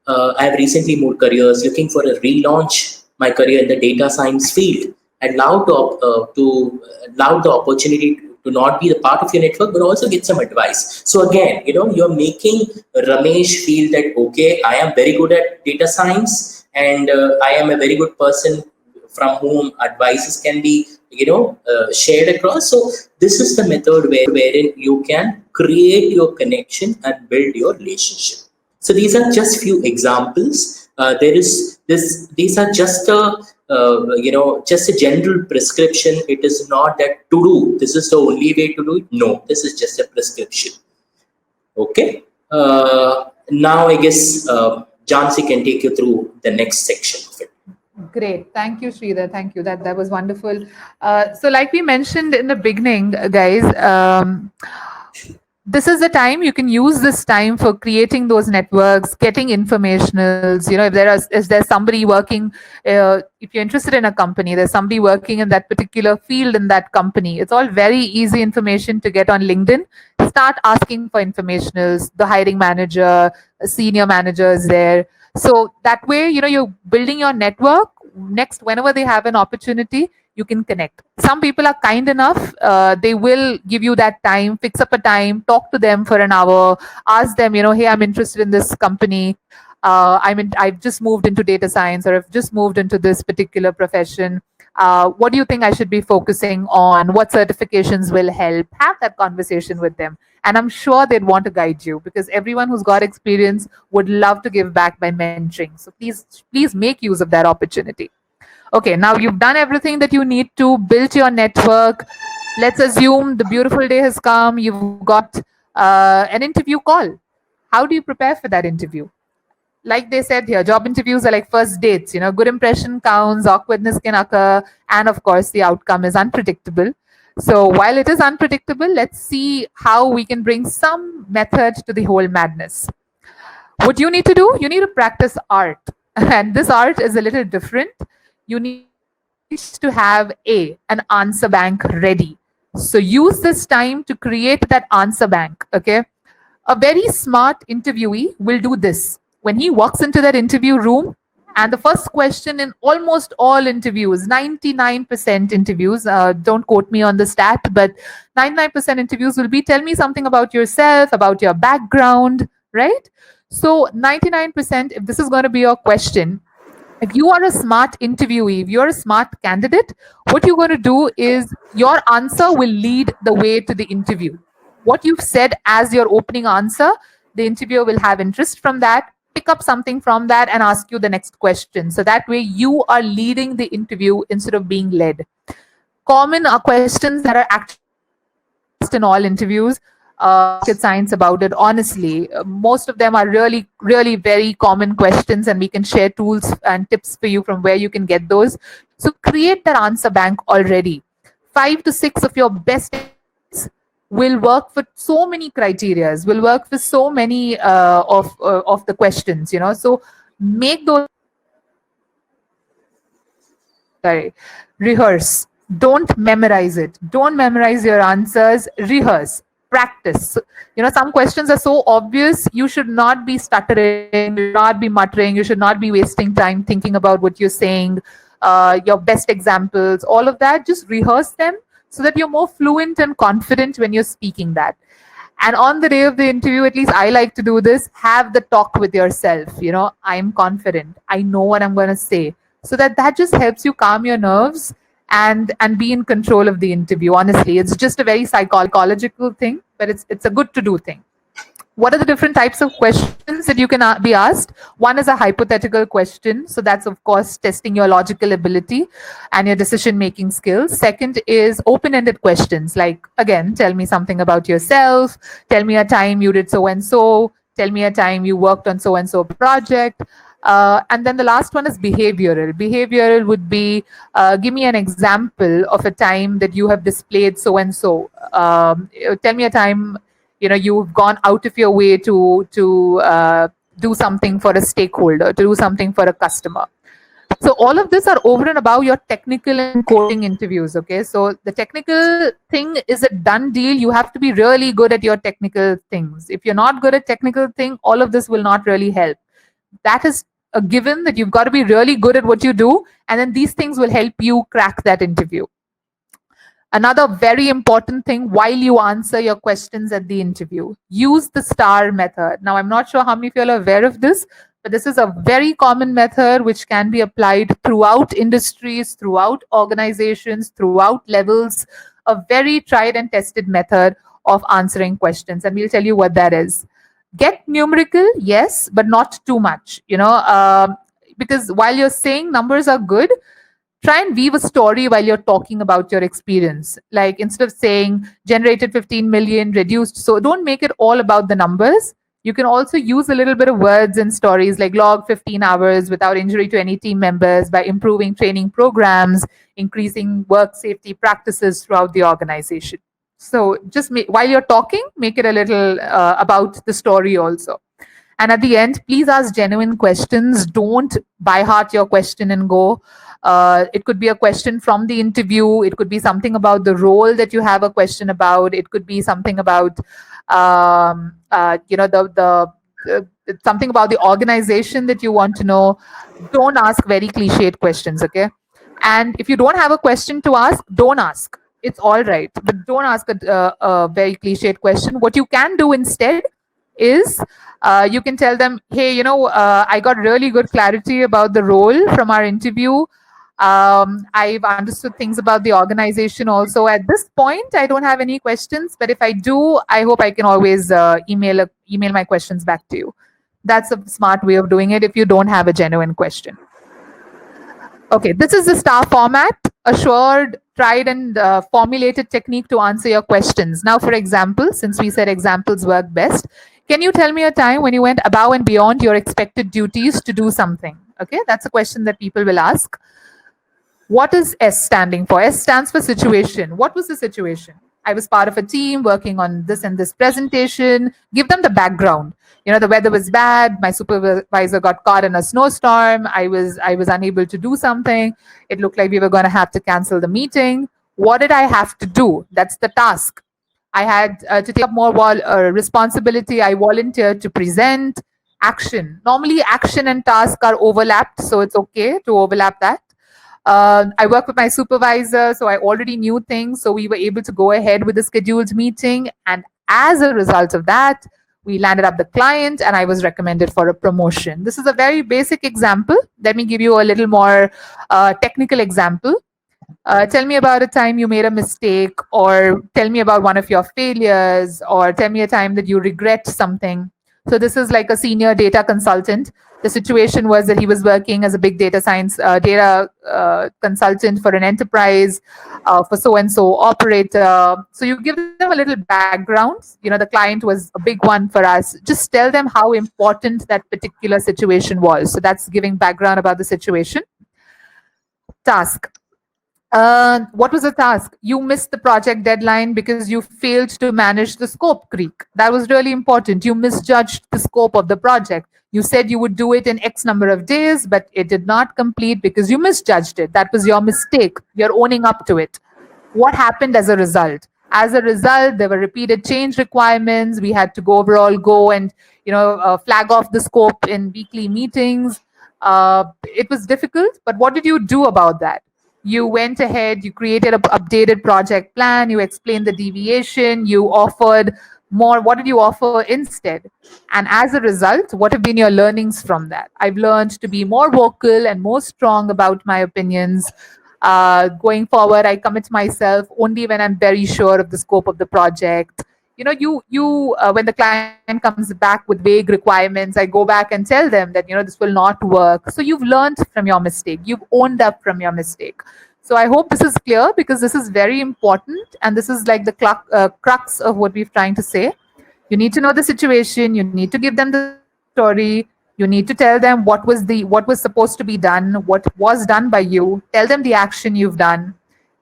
I have recently moved careers, looking for a relaunch my career in the data science field. I'd love the opportunity to not be the part of your network, but also get some advice. So again, you're making Ramesh feel that, okay, I am very good at data science and I am a very good person from whom advices can be shared across. So this is the method wherein you can create your connection and build your relationship. So these are just few examples. These are just a general prescription. It is not that to do this is the only way to do it. No, this is just a prescription. Okay, now I guess Jansi can take you through the next section of it. Great. Thank you, Sridhar. Thank you. That was wonderful. So like we mentioned in the beginning, guys, this is the time you can use this time for creating those networks, getting informationals. If there's somebody working, if you're interested in a company, there's somebody working in that particular field in that company. It's all very easy information to get on LinkedIn. Start asking for informationals. The hiring manager, senior managers there. So that way, you're building your network. Next, whenever they have an opportunity, you can connect. Some people are kind enough. They will give you that time, fix up a time, talk to them for an hour, ask them, hey, I'm interested in this company. I've just moved into data science, or I've just moved into this particular profession. What do you think I should be focusing on? What certifications will help? Have that conversation with them. And I'm sure they'd want to guide you, because everyone who's got experience would love to give back by mentoring. So please make use of that opportunity. Okay, now you've done everything that you need to build your network. Let's assume the beautiful day has come. You've got an interview call. How do you prepare for that interview? Like they said here, job interviews are like first dates. Good impression counts, awkwardness can occur, and of course, the outcome is unpredictable. So while it is unpredictable, let's see how we can bring some method to the whole madness. What you need to do, you need to practice art. And this art is a little different. You need to have an answer bank ready. So use this time to create that answer bank. Okay. A very smart interviewee will do this. When he walks into that interview room, and the first question in almost all interviews, 99% interviews, don't quote me on the stat, but 99% interviews will be, tell me something about yourself, about your background, right? So 99%, if this is going to be your question, if you are a smart interviewee, if you're a smart candidate, what you're going to do is your answer will lead the way to the interview. What you've said as your opening answer, the interviewer will have interest from that, pick up something from that, and ask you the next question. So that way you are leading the interview instead of being led. Common questions that are actually asked in all interviews, rocket science about it. Honestly, most of them are really, really very common questions, and we can share tools and tips for you from where you can get those. So create that answer bank already. 5 to 6 of your best will work for so many criterias, will work for so many of the questions. So make those. Sorry, rehearse. Don't memorize it. Don't memorize your answers. Rehearse. Practice. Some questions are so obvious. You should not be stuttering. You should not be muttering. You should not be wasting time thinking about what you're saying. Your best examples, all of that. Just rehearse them so that you're more fluent and confident when you're speaking that. And on the day of the interview, at least I like to do this, have the talk with yourself. I'm confident. I know what I'm going to say. So that just helps you calm your nerves and be in control of the interview. Honestly, it's just a very psychological thing, but it's a good to do thing. What are the different types of questions that you can be asked? One is a hypothetical question. So that's, of course, testing your logical ability and your decision making skills. Second is open ended questions like, again, tell me something about yourself, tell me a time you did so and so, tell me a time you worked on so and so project. And then the last one is behavioral. Behavioral would be give me an example of a time that you have displayed so and so. Tell me a time you've gone out of your way to do something for a stakeholder, to do something for a customer. So all of this are over and above your technical and coding interviews. Okay, so the technical thing is a done deal. You have to be really good at your technical things. If you're not good at technical thing, all of this will not really help. That is a given, that you've got to be really good at what you do, and then these things will help you crack that interview. Another very important thing, while you answer your questions at the interview, use the STAR method. Now, I'm not sure how many of you are aware of this, but this is a very common method which can be applied throughout industries, throughout organizations, throughout levels. A very tried and tested method of answering questions. And we'll tell you what that is. Get numerical, yes, but not too much, because while you're saying numbers are good, try and weave a story while you're talking about your experience. Like instead of saying generated 15 million, reduced, so don't make it all about the numbers. You can also use a little bit of words and stories like log 15 hours without injury to any team members by improving training programs, increasing work safety practices throughout the organization. So just while you're talking, make it a little about the story also. And at the end, please ask genuine questions. Don't by heart your question and go. It could be a question from the interview. It could be something about the role that you have a question about. It could be something about, something about the organization that you want to know. Don't ask very cliched questions, okay? And if you don't have a question to ask, don't ask. It's all right, but don't ask a very cliched question. What you can do instead is you can tell them, hey, I got really good clarity about the role from our interview. I've understood things about the organization also. At this point, I don't have any questions, but if I do, I hope I can always email my questions back to you. That's a smart way of doing it if you don't have a genuine question. Okay, this is the STAR format, assured, tried and formulated technique to answer your questions. Now, for example, since we said examples work best, can you tell me a time when you went above and beyond your expected duties to do something? Okay, that's a question that people will ask. What is S standing for? S stands for situation. What was the situation? I was part of a team working on this and this presentation. Give them the background. The weather was bad. My supervisor got caught in a snowstorm. I was unable to do something. It looked like we were going to have to cancel the meeting. What did I have to do? That's the task. I had to take up more responsibility. I volunteered to present. Action. Normally, action and task are overlapped, so it's okay to overlap that. I worked with my supervisor, so I already knew things. So we were able to go ahead with the scheduled meeting. And as a result of that, we landed up the client and I was recommended for a promotion. This is a very basic example. Let me give you a little more technical example. Tell me about a time you made a mistake, or tell me about one of your failures, or tell me a time that you regret something. So, this is like a senior data consultant. The situation was that he was working as a big data science data consultant for an enterprise for so and so operator. So, you give them a little background. The client was a big one for us. Just tell them how important that particular situation was. So, that's giving background about the situation. Task. What was the task? You missed the project deadline because you failed to manage the scope creep. That was really important. You misjudged the scope of the project. You said you would do it in X number of days, but it did not complete because you misjudged it. That was your mistake. You're owning up to it. What happened as a result? As a result, there were repeated change requirements. We had to go and flag off the scope in weekly meetings. It was difficult, but what did you do about that? You went ahead, you created an updated project plan, you explained the deviation, you offered more. What did you offer instead? And as a result, what have been your learnings from that? I've learned to be more vocal and more strong about my opinions. Going forward, I commit myself only when I'm very sure of the scope of the project. When the client comes back with vague requirements, I go back and tell them that this will not work. So you've learned from your mistake, you've owned up from your mistake. So I hope this is clear, because this is very important, and this is like the crux of what we're trying to say. You need to know the situation, you need to give them the story, you need to tell them what was supposed to be done, what was done by you, tell them the action you've done.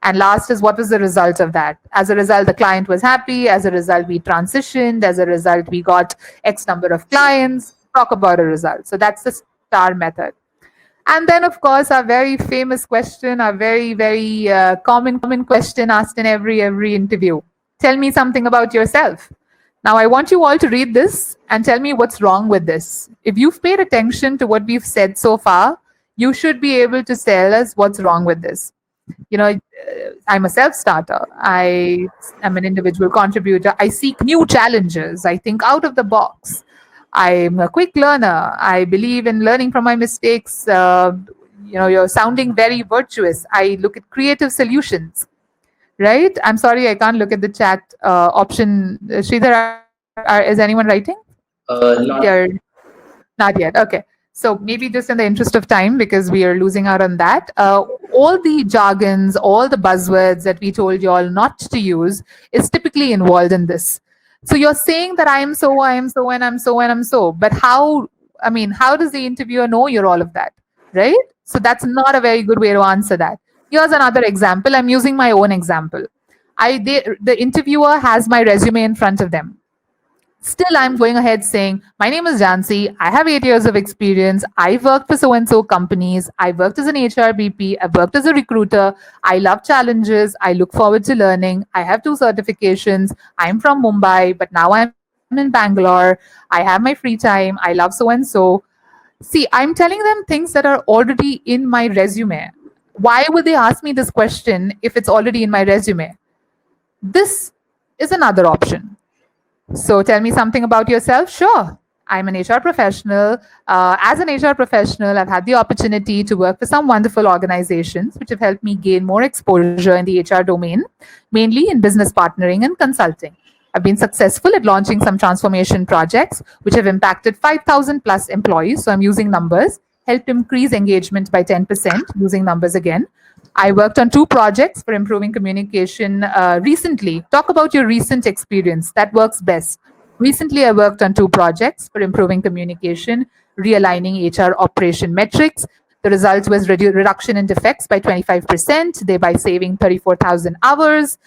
And last is, what was the result of that? As a result, the client was happy. As a result, we transitioned. As a result, we got X number of clients. Talk about a result. So that's the STAR method. And then, of course, our very famous question, our very, very common question asked in every interview. Tell me something about yourself. Now, I want you all to read this and tell me what's wrong with this. If you've paid attention to what we've said so far, you should be able to tell us what's wrong with this. I'm a self-starter. I am an individual contributor. I seek new challenges. I think out of the box. I'm a quick learner. I believe in learning from my mistakes. You're sounding very virtuous. I look at creative solutions, right? I'm sorry, I can't look at the chat option. Sridhar, is anyone writing? Not. Not yet. Okay. So maybe just in the interest of time, because we are losing out on that, all the jargons, all the buzzwords that we told you all not to use is typically involved in this. So you're saying that I am so, and I'm so, and I'm so. But how does the interviewer know you're all of that, right? So that's not a very good way to answer that. Here's another example. I'm using my own example. The interviewer has my resume in front of them. Still, I'm going ahead saying, my name is Jansi. I have 8 years of experience. I've worked for so-and-so companies. I worked as an HRBP. I've worked as a recruiter. I love challenges. I look forward to learning. I have 2 certifications. I'm from Mumbai, but now I'm in Bangalore. I have my free time. I love so-and-so. See, I'm telling them things that are already in my resume. Why would they ask me this question if it's already in my resume? This is another option. So tell me something about yourself. Sure. I'm an HR professional. As an HR professional, I've had the opportunity to work for some wonderful organizations which have helped me gain more exposure in the HR domain, mainly in business partnering and consulting. I've been successful at launching some transformation projects which have impacted 5,000 plus employees. So I'm using numbers, helped increase engagement by 10%, using numbers again. I worked on 2 projects for improving communication recently. Talk about your recent experience. That works best. Recently, I worked on 2 projects for improving communication, realigning HR operation metrics. The result was reduction in defects by 25%, thereby saving 34,000 hours.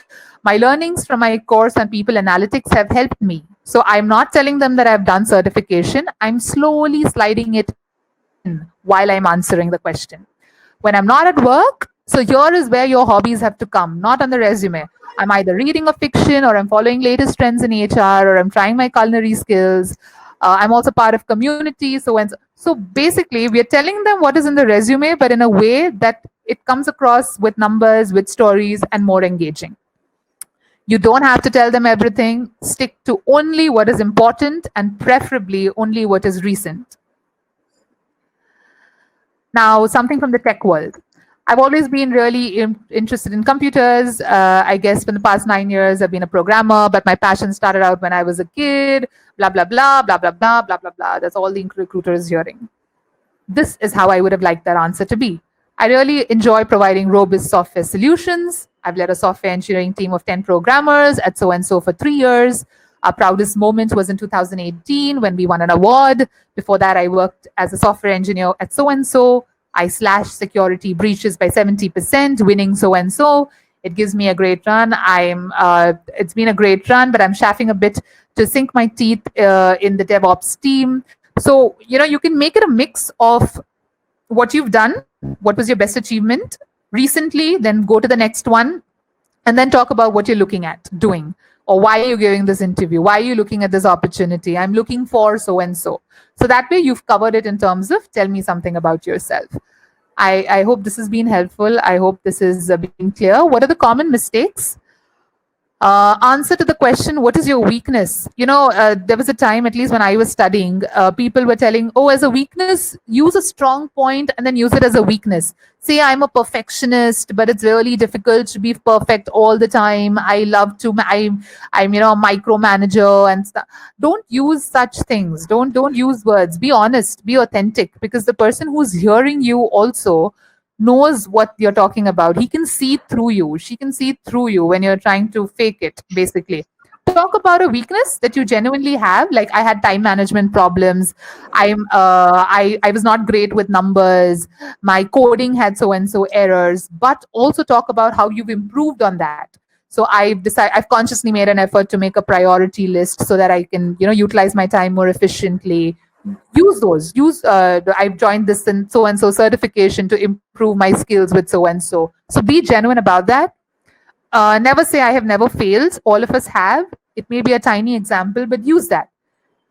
My learnings from my course on people analytics have helped me. So I'm not telling them that I've done certification. I'm slowly sliding it in while I'm answering the question. When I'm not at work, so here is where your hobbies have to come, not on the resume. I'm either reading a fiction or I'm following latest trends in HR or I'm trying my culinary skills. I'm also part of community. So basically, we are telling them what is in the resume, but in a way that it comes across with numbers, with stories, and more engaging. You don't have to tell them everything. Stick to only what is important and preferably only what is recent. Now, something from the tech world. I've always been really interested in computers. I guess for the past 9 years, I've been a programmer, but my passion started out when I was a kid. Blah, blah, blah, blah, blah, blah, blah, blah, blah. That's all the recruiter is hearing. This is how I would have liked that answer to be. I really enjoy providing robust software solutions. I've led a software engineering team of 10 programmers at so and so for 3 years. Our proudest moment was in 2018 when we won an award. Before that, I worked as a software engineer at so and so. I slashed security breaches by 70%, winning so and so. It gives me a great run. It's been a great run, but I'm chafing a bit to sink my teeth in the DevOps team. So, you can make it a mix of what you've done, what was your best achievement recently, then go to the next one, and then talk about what you're looking at doing, or why are you giving this interview? Why are you looking at this opportunity? I'm looking for so and so. So that way you've covered it in terms of tell me something about yourself. I hope this has been helpful. I hope this has been clear. What are the common mistakes? Answer to the question, what is your weakness? There was a time, at least when I was studying, people were telling, oh, as a weakness, use a strong point and then use it as a weakness. Say I'm a perfectionist, but it's really difficult to be perfect all the time. I'm a micromanager and stuff. Don't use such things. Don't use words. Be honest, be authentic, because the person who's hearing you also knows what you're talking about. He can see through you. She can see through you when you're trying to fake it, basically. Talk about a weakness that you genuinely have. Like, I had time management problems. I was not great with numbers. My coding had so and so errors. But also talk about how you've improved on that. So I've consciously made an effort to make a priority list so that I can utilize my time more efficiently. I've joined this and so certification to improve my skills with so and so. So be genuine about that. Never say I have never failed. All of us have. It may be a tiny example, but use that.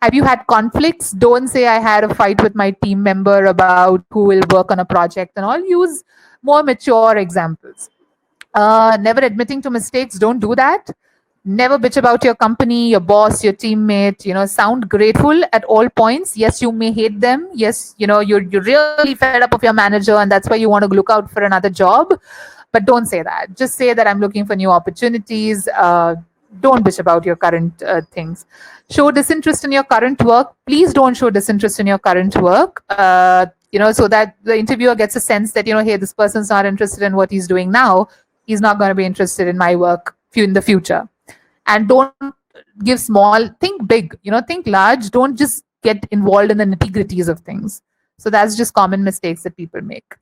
Have you had conflicts? Don't say I had a fight with my team member about who will work on a project and all. Use more mature examples. Never admitting to mistakes. Don't do that. Never bitch about your company, your boss, your teammate. Sound grateful at all points. Yes, you may hate them. Yes, you're really fed up of your manager, and that's why you want to look out for another job. But don't say that. Just say that I'm looking for new opportunities. Don't bitch about your current things. Show disinterest in your current work. Please don't show disinterest in your current work. So that the interviewer gets a sense that hey, this person's not interested in what he's doing now. He's not going to be interested in my work in the future. And don't give small, think big, think large. Don't just get involved in the nitty-gritties of things. So that's just common mistakes that people make.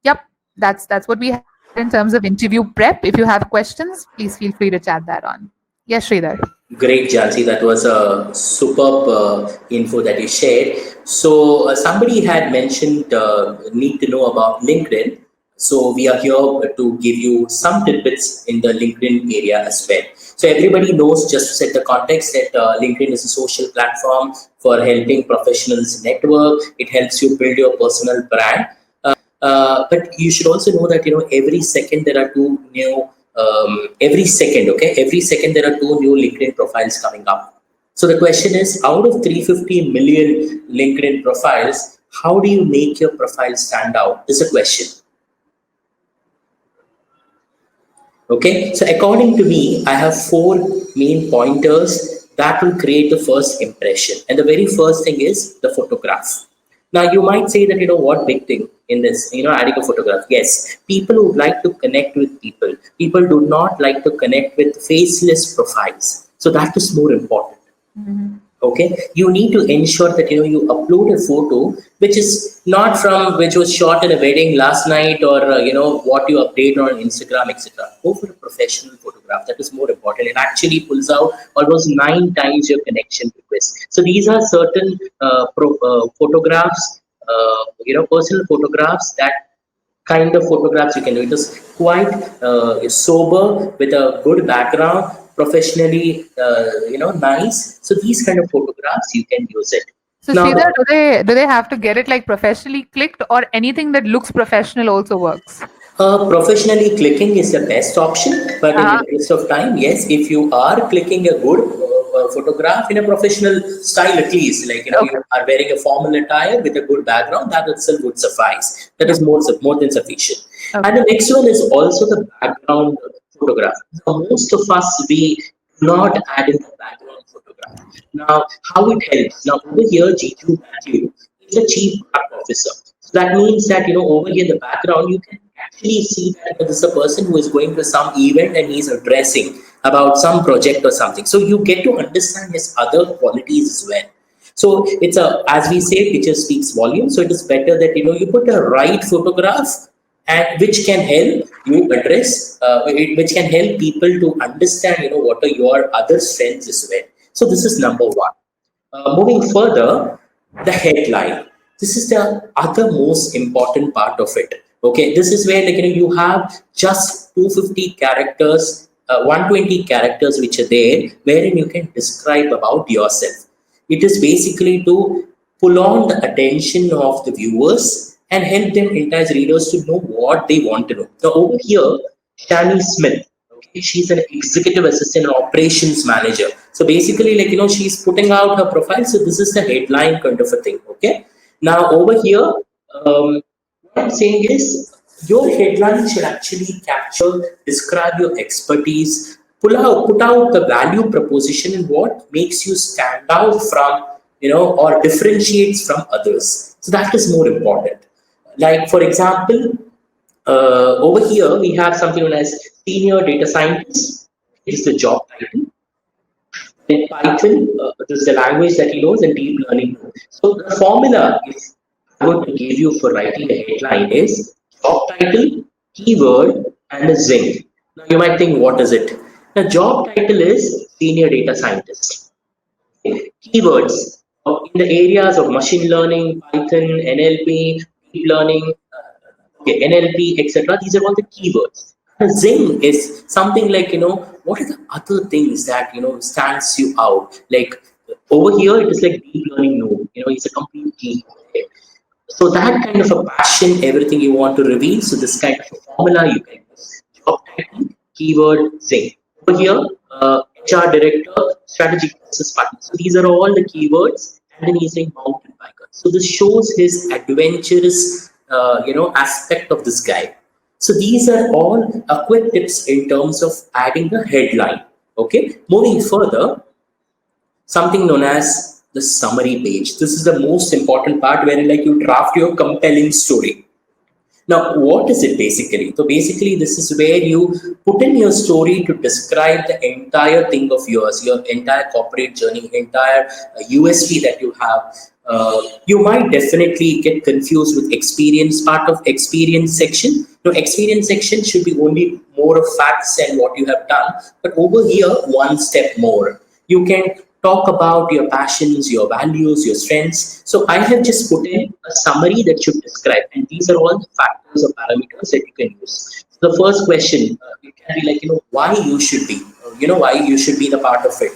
Yep, that's what we have in terms of interview prep. If you have questions, please feel free to chat that on. Yes, Sridhar. Great, Jhansi. That was a superb info that you shared. So somebody had mentioned need to know about LinkedIn. So we are here to give you some tidbits in the LinkedIn area as well. So everybody knows, just to set the context, that LinkedIn is a social platform for helping professionals network. It helps you build your personal brand. But you should also know that every second there are two new. Every second there are two new LinkedIn profiles coming up. So the question is, out of 350 million LinkedIn profiles, how do you make your profile stand out? Is a question. Okay, so according to me, I have 4 main pointers that will create the first impression. And the very first thing is the photograph. Now, you might say that, what big thing in this, adding a photograph. Yes, people would like to connect with people. People do not like to connect with faceless profiles. So that is more important. Mm-hmm. Okay, you need to ensure that you upload a photo which is not from which was shot in a wedding last night, or what you update on Instagram, etc. Go for a professional photograph. That is more important. It actually pulls out almost 9 times your connection request. So these are certain photographs, personal photographs, that kind of photographs you can do. It is quite sober with a good background, professionally, nice. So these kind of photographs you can use it. So Now, Sridhar, do they have to get it like professionally clicked, or anything that looks professional also works? professionally clicking is the best option, but in Uh-huh. interest of time, yes, if you are clicking a good photograph in a professional style, at least, like Okay. you are wearing a formal attire with a good background, that itself would suffice. That Yeah. is more than sufficient. And Okay. the next one is also the background photograph. Now, most of us, we do not add in the background photograph. Now, how it helps? Now, over here, G2 Matthew is a chief product officer. So that means that over here in the background, you can actually see that this is a person who is going to some event and he's addressing about some project or something. So you get to understand his other qualities as well. So it's a, as we say, picture speaks volume. So it is better that you put a right photograph, and which can help you address, which can help people to understand what are your other strengths as well. So this is number one. Moving further, the headline. This is the other most important part of it. Okay, this is where you have just 250 characters, 120 characters which are there, wherein you can describe about yourself. It is basically to pull on the attention of the viewers and help them entice readers to know what they want to know. Now over here, Shani Smith. Okay, she's an executive assistant and operations manager. So basically, she's putting out her profile. So this is the headline kind of a thing. Okay. Now over here, what I'm saying is your headline should actually capture, describe your expertise, put out the value proposition and what makes you stand out from, or differentiates from others. So that is more important. Like for example, over here we have something known as senior data scientist. It is the job title. In Python, this is the language that he knows, and deep learning. So the formula, if I were to give you for writing a headline, is job title, keyword, and a Zing. Now you might think, what is it? The job title is senior data scientist. Keywords in the areas of machine learning, Python, NLP, deep learning, okay, NLP, etc. These are all the keywords. Zing is something like, what are the other things that, stands you out? Like over here, it is like deep learning node, it's a complete geek. Okay. So that kind of a passion, everything you want to reveal. So this kind of a formula you can use. Job title, keyword, Zing. Over here, HR director, strategic business partner. So these are all the keywords, and then he's saying mountain biker. So this shows his adventurous, aspect of this guy. So these are all quick tips in terms of adding a headline. Okay, moving further, something known as the summary page. This is the most important part where like you draft your compelling story. Now, what is it basically? So basically, this is where you put in your story to describe the entire thing of yours, your entire corporate journey, entire USP that you have. You might definitely get confused with experience part of experience section. No, experience section should be only more of facts and what you have done. But over here, one step more. You can talk about your passions, your values, your strengths. So I have just put in a summary that should describe, and these are all the factors or parameters that you can use. So the first question, it can be like, why you should be, why you should be the part of it.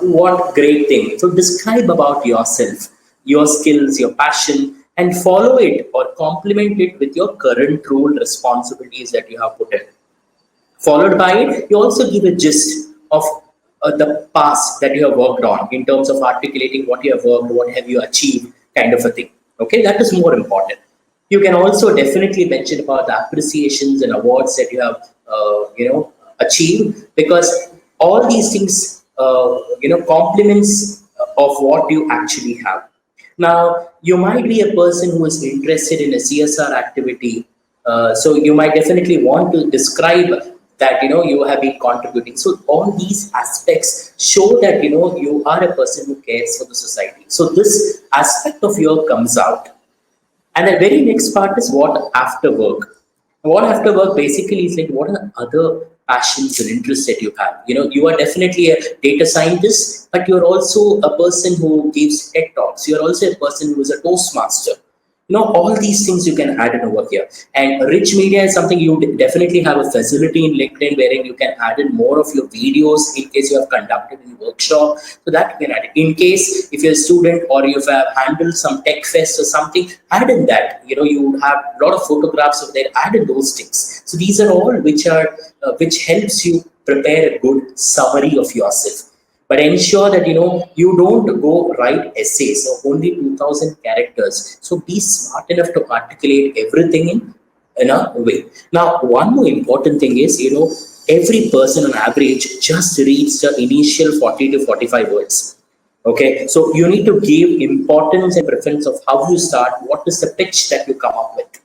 What great thing. So describe about yourself, your skills, your passion, and follow it or complement it with your current role responsibilities that you have put in. Followed by it, you also give a gist of the past that you have worked on in terms of articulating what you have worked, what have you achieved, kind of a thing. Okay, that is more important. You can also definitely mention about the appreciations and awards that you have, achieved, because all these things, compliments of what you actually have. Now, you might be a person who is interested in a CSR activity, so you might definitely want to describe that you have been contributing. So all these aspects show that you are a person who cares for the society. So this aspect of your comes out. And the very next part is what after work. What after work basically is like, what are the other passions and interests that you have? You are definitely a data scientist, but you're also a person who gives TED Talks. You're also a person who is a Toastmaster. All these things you can add in over here. And rich media is something you definitely have a facility in LinkedIn wherein you can add in more of your videos in case you have conducted a workshop. So that you can add it. In case if you're a student or you have handled some tech fest or something, add in that. You would have a lot of photographs of there, add in those things. So these are all which helps you prepare a good summary of yourself. But ensure that you don't go write essays of only 2000 characters. So be smart enough to articulate everything in a way. Now one more important thing is every person on average just reads the initial 40 to 45 words. Okay, so you need to give importance and preference of how you start, what is the pitch that you come up with.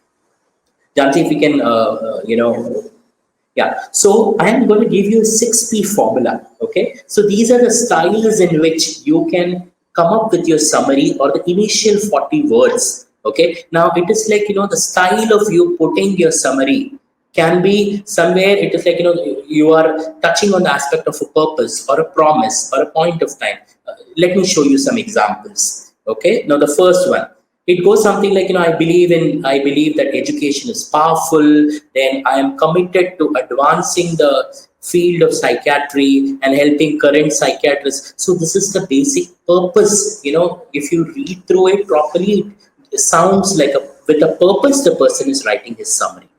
Janti, if you can yeah, so I am going to give you a 6P formula. Okay, so these are the styles in which you can come up with your summary or the initial 40 words. Okay, now it is like the style of you putting your summary can be somewhere. It is like you are touching on the aspect of a purpose or a promise or a point of time. Let me show you some examples. Okay, now the first one, it goes something like I believe that education is powerful. Then I am committed to advancing the field of psychiatry and helping current psychiatrists. So this is the basic purpose. If you read through it properly, it sounds like with a purpose the person is writing his summary.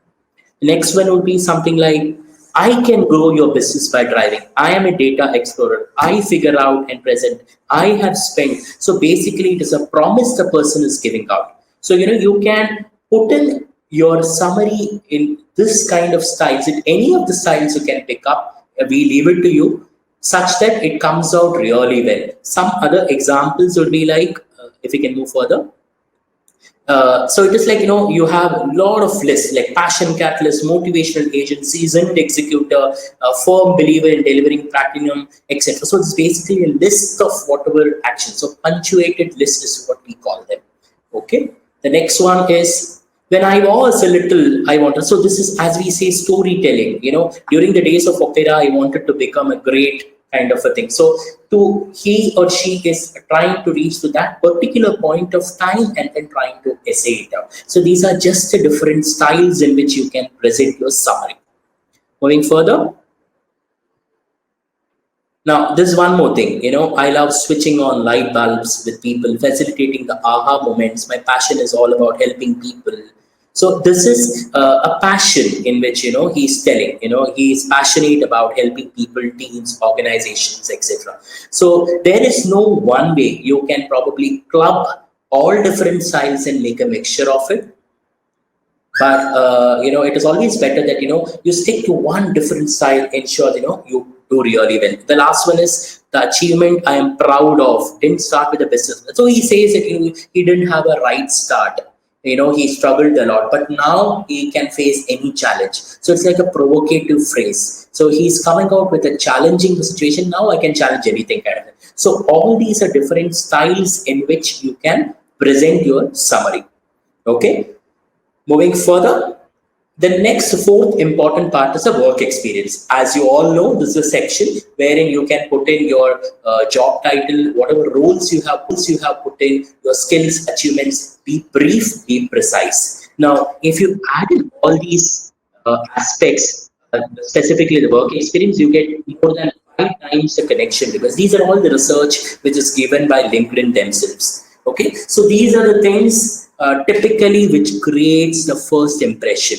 The next one would be something like, I can grow your business by driving. I am a data explorer. I figure out and present. I have spent. So basically, it is a promise the person is giving out. So, you can put in your summary in this kind of styles. In any of the styles you can pick up, we leave it to you, such that it comes out really well. Some other examples would be like, if we can move further. So it is like, you have a lot of lists like passion catalyst, motivational agent, seasoned executor, a firm believer in delivering platinum, etc. So it's basically a list of whatever actions. So punctuated list is what we call them. Okay. The next one is, when I was a little, I wanted. So this is, as we say, storytelling. During the days of opera, I wanted to become a great kind of a thing. So he or she is trying to reach to that particular point of time and then trying to essay it out. So these are just the different styles in which you can present your summary. Moving further. Now, there's one more thing. I love switching on light bulbs with people, facilitating the aha moments. My passion is all about helping people. So this is a passion in which he's telling. He is passionate about helping people, teams, organizations, etc. So there is no one way. You can probably club all different styles and make a mixture of it. But it is always better that you stick to one different style. Ensure you do really well. The last one is the achievement I am proud of. Didn't start with a business. So he says that he didn't have a right start. He struggled a lot, but now he can face any challenge. So it's like a provocative phrase. So he's coming out with a challenging situation. Now I can challenge anything kind of thing. So all these are different styles in which you can present your summary. Okay. Moving further, the next fourth important part is the work experience. As you all know, this is a section wherein you can put in your job title, whatever roles you have put in, your skills, achievements. Be brief, be precise. Now, if you add in all these aspects, specifically the work experience, you get more than 5 times the connection, because these are all the research which is given by LinkedIn themselves. Okay, so these are the things typically which creates the first impression.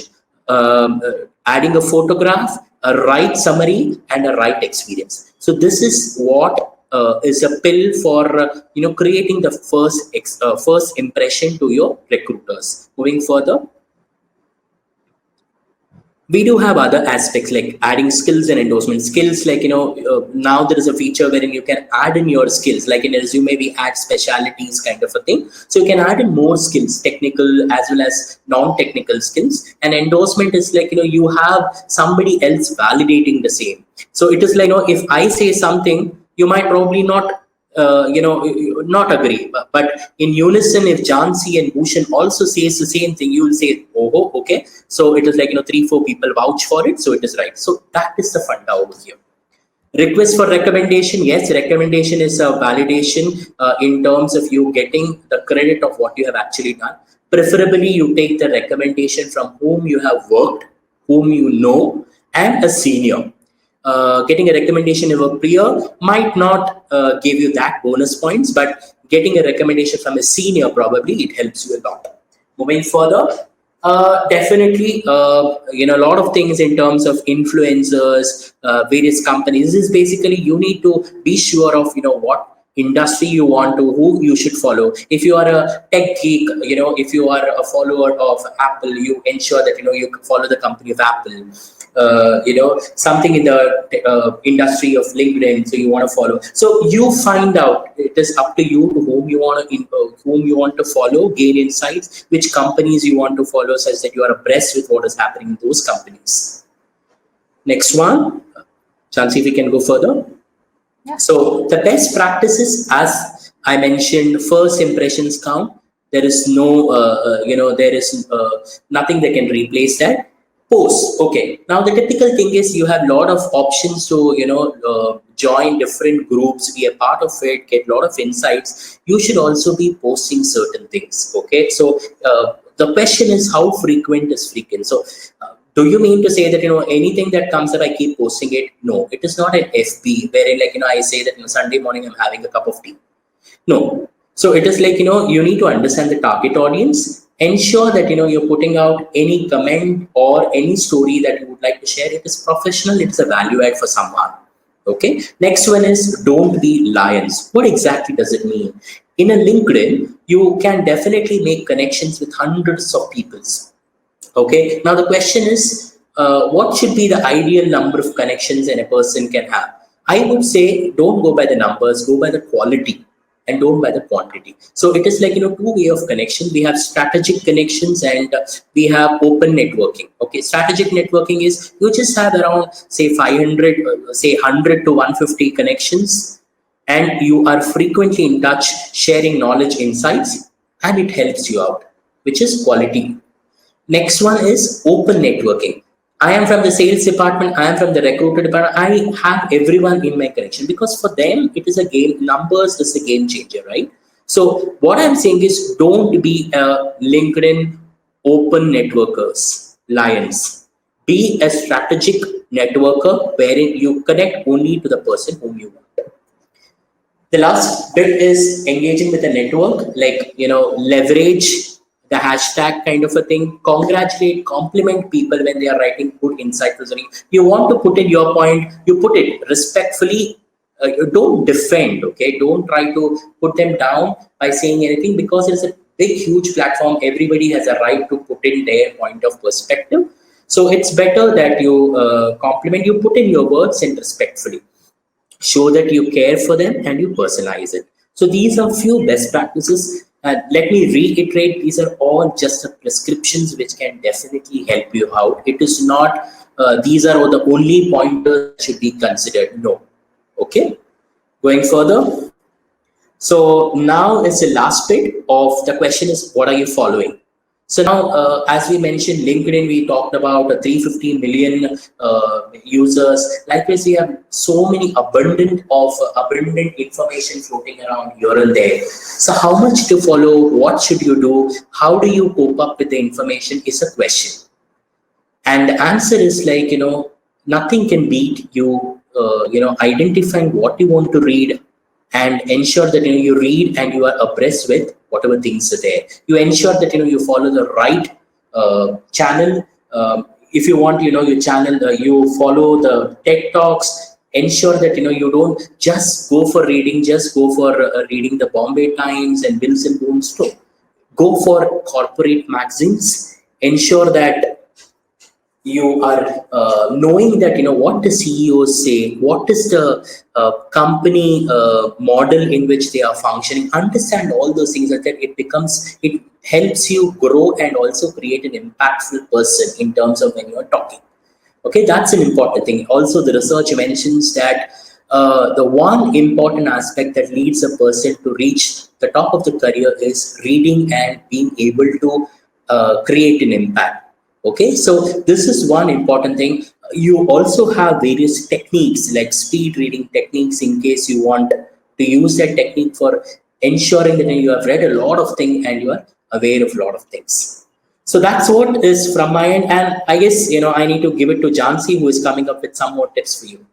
Adding a photograph, a right summary, and a right experience. So this is what is a pill for creating the first impression to your recruiters. Moving further. We do have other aspects like adding skills and endorsement skills, like now there is a feature wherein you can add in your skills, like in a resume we add specialities kind of a thing, so you can add in more skills, technical as well as non-technical skills. And endorsement is like you have somebody else validating the same. So it is like if I say something, you might probably not not agree, but in unison, if Jansi and Bhushan also says the same thing, you will say, oh, okay. So it is like 3-4 people vouch for it, so it is right. So that is the funda over here. Request for recommendation. Yes, recommendation is a validation in terms of you getting the credit of what you have actually done. Preferably, you take the recommendation from whom you have worked, whom you know, and a senior. Getting a recommendation of a peer might not give you that bonus points, but getting a recommendation from a senior, probably it helps you a lot. Moving further, definitely, a lot of things in terms of influencers, various companies. This is basically you need to be sure of what industry you want to, who you should follow. If you are a tech geek, if you are a follower of Apple, you ensure that you follow the company of Apple. Something in the industry of LinkedIn, so you want to follow. So you find out. It is up to you to whom you want to follow, gain insights, which companies you want to follow, such that you are abreast with what is happening in those companies. Next one, Chansi, if we can go further. Yeah. So the best practices, as I mentioned, first impressions count. There is no, there is nothing that can replace that. Post. Okay. Now the typical thing is you have a lot of options to join different groups, be a part of it, get a lot of insights. You should also be posting certain things. Okay. So the question is, how frequent is frequent? So do you mean to say that anything that comes up I keep posting it? No, it is not an FB wherein I say that Sunday morning I'm having a cup of tea. No. So it is like you need to understand the target audience. Ensure that you're putting out any comment or any story that you would like to share. It is professional. It's a value add for someone. Okay. Next one is, don't be lions. What exactly does it mean? In a LinkedIn, you can definitely make connections with hundreds of people. Okay. Now the question is, what should be the ideal number of connections a person can have? I would say, don't go by the numbers, go by the quality, and don't by the quantity. So it is like two way of connection. We have strategic connections and we have open networking. Okay, strategic networking is you just have around say 500, say 100 to 150 connections, and you are frequently in touch, sharing knowledge, insights, and it helps you out, which is quality. Next one is open networking. I am from the sales department, I am from the recruiter department, I have everyone in my connection, because for them it is a game, numbers is a game changer, right? So what I'm saying is, don't be a LinkedIn open networkers, lions. Be a strategic networker wherein you connect only to the person whom you want. The last bit is engaging with the network, like leverage the hashtag kind of a thing. Congratulate, compliment people when they are writing good, insightful story. You want to put in your point, you put it respectfully. You don't defend, okay? Don't try to put them down by saying anything, because it's a big, huge platform. Everybody has a right to put in their point of perspective. So it's better that you compliment, you put in your words and respectfully. Show that you care for them and you personalize it. So these are few best practices. Let me reiterate, these are all just the prescriptions which can definitely help you out. It is not, these are the only pointers that should be considered. No. Okay. Going further. So now is the last bit of the question is, what are you following? So now, as we mentioned, LinkedIn, we talked about 350 million users. Likewise, we have so many abundant information floating around here and there. So how much to follow? What should you do? How do you cope up with the information is a question. And the answer is like, nothing can beat you, identifying what you want to read, and ensure that you read and you are abreast with whatever things are there. You ensure that you follow the right channel. If you want, your channel, you follow the tech talks. Ensure that you don't just go for reading, just go for reading the Bombay Times and Bills and Booms too. Go for corporate magazines. Ensure that you are knowing that what the CEOs say, what is the company model in which they are functioning. Understand all those things, that it helps you grow and also create an impactful person in terms of when you are talking. Okay, that's an important thing. Also, the research mentions that the one important aspect that leads a person to reach the top of the career is reading and being able to create an impact. Okay, so this is one important thing. You also have various techniques like speed reading techniques in case you want to use that technique for ensuring that you have read a lot of things and you are aware of a lot of things. So that's what is from my end, and I guess I need to give it to Jansi, who is coming up with some more tips for you.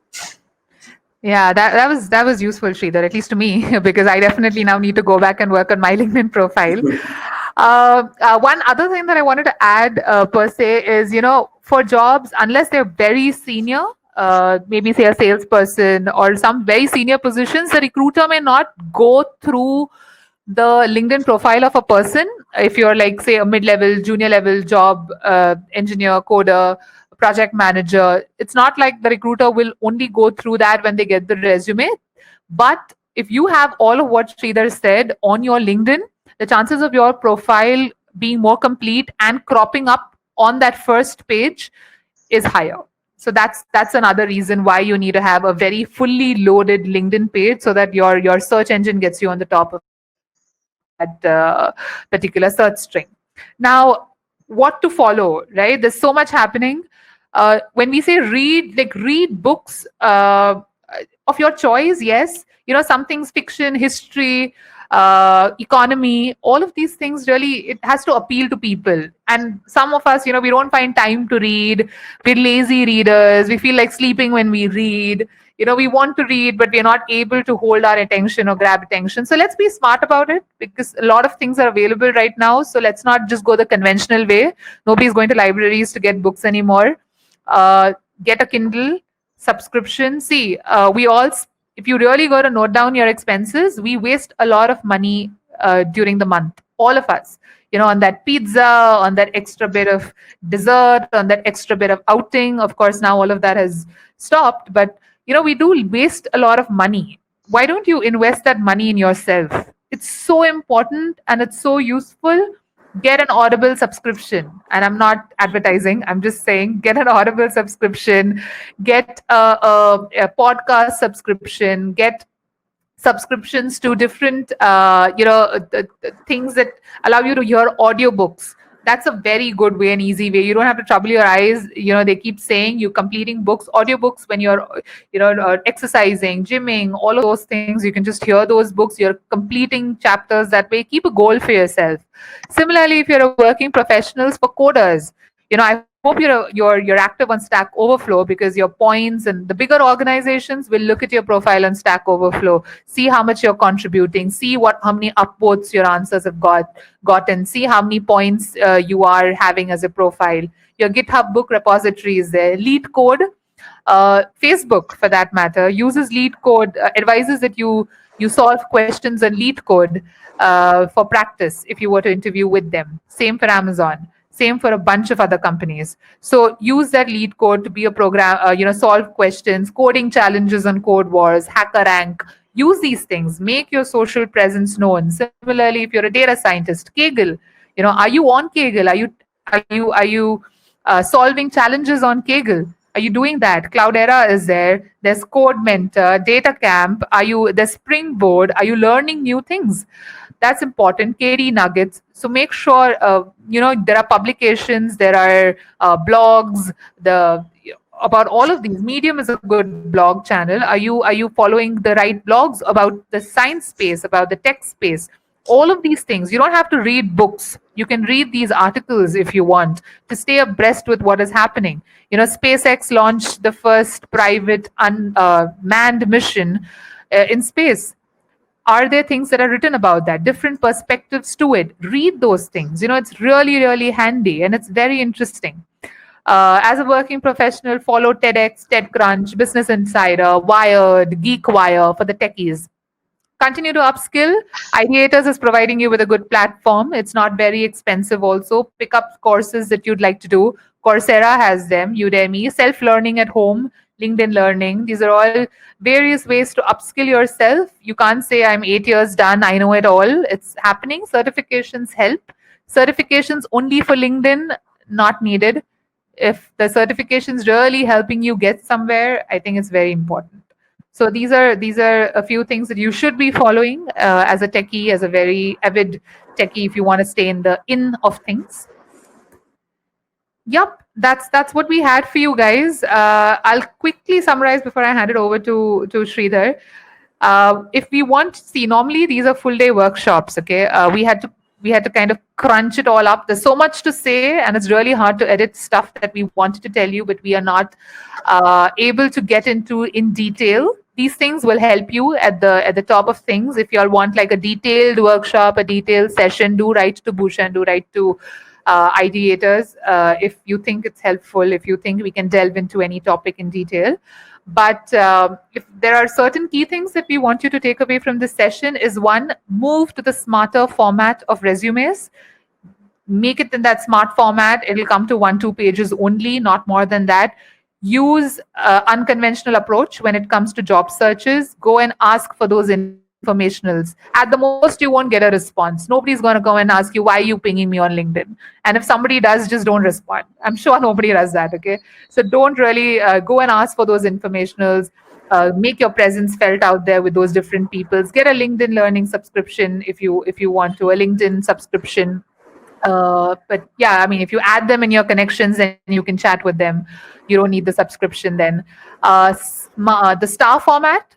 Yeah, that was useful, Sridhar, at least to me, because I definitely now need to go back and work on my LinkedIn profile. One other thing that I wanted to add, per se, is for jobs, unless they're very senior, maybe say a salesperson or some very senior positions, the recruiter may not go through the LinkedIn profile of a person. If you're like, say, a mid-level, junior level job, engineer, coder, project manager, it's not like the recruiter will only go through that when they get the resume. But if you have all of what Sridhar said on your LinkedIn, the chances of your profile being more complete and cropping up on that first page is higher. So that's another reason why you need to have a very fully loaded LinkedIn page, so that your search engine gets you on the top of that particular search string. Now, what to follow, right? There's so much happening. When we say read, like read books of your choice, yes. Some things fiction, history, economy, all of these things really, it has to appeal to people. And some of us, we don't find time to read. We're lazy readers. We feel like sleeping when we read. We want to read, but we're not able to hold our attention or grab attention. So let's be smart about it, because a lot of things are available right now. So let's not just go the conventional way. Nobody's going to libraries to get books anymore. Get a Kindle subscription. See, if you really go to note down your expenses, we waste a lot of money during the month, all of us. On that pizza, on that extra bit of dessert, on that extra bit of outing. Of course, now all of that has stopped, but we do waste a lot of money. Why don't you invest that money in yourself? It's so important and it's so useful. Get an Audible subscription. And I'm not advertising, I'm just saying, get an Audible subscription, get a podcast subscription, get subscriptions to different things that allow you to hear audiobooks. That's a very good way and easy way. You don't have to trouble your eyes. They keep saying you completing books, audiobooks, when you're exercising, gymming, all of those things. You can just hear those books. You're completing chapters that way. Keep a goal for yourself. Similarly, if you're a working professionals, for coders, I hope you're active on Stack Overflow, because your points, and the bigger organizations will look at your profile on Stack Overflow, see how much you're contributing, see how many upvotes your answers have gotten, see how many points you are having as a profile. Your GitHub book repository is there. Lead Code, Facebook, for that matter, uses Lead Code, advises that you solve questions on Lead Code for practice if you were to interview with them. Same for Amazon. Same for a bunch of other companies. So use that Lead Code to be a program, solve questions, coding challenges on Code Wars, HackerRank. Use these things. Make your social presence known. Similarly, if you're a data scientist, Kaggle. Are you on Kaggle? Are you solving challenges on Kaggle? Are you doing that? Cloudera is there. There's Code Mentor, Data Camp. There's Springboard. Are you learning new things? That's important. KD Nuggets. So make sure there are publications, there are blogs, about all of these. Medium is a good blog channel. Are you following the right blogs about the science space, about the tech space? All of these things. You don't have to read books. You can read these articles if you want to stay abreast with what is happening. SpaceX launched the first private unmanned mission in space. Are there things that are written about that, different perspectives to it? Read those things. It's really, really handy, and it's very interesting. As a working professional, follow TEDx, TEDCrunch, Business Insider, Wired, GeekWire for the techies. Continue to upskill. Ideators is providing you with a good platform. It's not very expensive also. Pick up courses that you'd like to do. Coursera has them, Udemy, self-learning at home, LinkedIn Learning. These are all various ways to upskill yourself. You can't say I'm 8 years done, I know it all. It's happening. Certifications help. Certifications only for LinkedIn, not needed. If the certification's really helping you get somewhere, I think it's very important. So these are a few things that you should be following as a techie, as a very avid techie, if you want to stay in the in of things. Yep, that's what we had for you guys. I'll quickly summarize before I hand it over to Sridhar. If we want, see, normally these are full day workshops. Okay, we had to kind of crunch it all up. There's so much to say, and it's really hard to edit stuff that we wanted to tell you, but we are not able to get into in detail. These things will help you at the top of things. If you all want like a detailed workshop, a detailed session, do write to Bhushan, do write to ideators if you think it's helpful, if you think we can delve into any topic in detail. But if there are certain key things that we want you to take away from this session is one, move to the smarter format of resumes. Make it in that smart format. It'll come to 1-2 pages only, not more than that. Use unconventional approach when it comes to job searches. Go and ask for those informationals. At the most, you won't get a response. Nobody's going to go and ask you, why are you pinging me on LinkedIn? And if somebody does, just don't respond. I'm sure nobody does that. Okay. So don't really go and ask for those informationals. Make your presence felt out there with those different peoples. Get a LinkedIn Learning subscription if you want to, a LinkedIn subscription. But yeah, I mean, if you add them in your connections, then you can chat with them. You don't need the subscription then. The star format,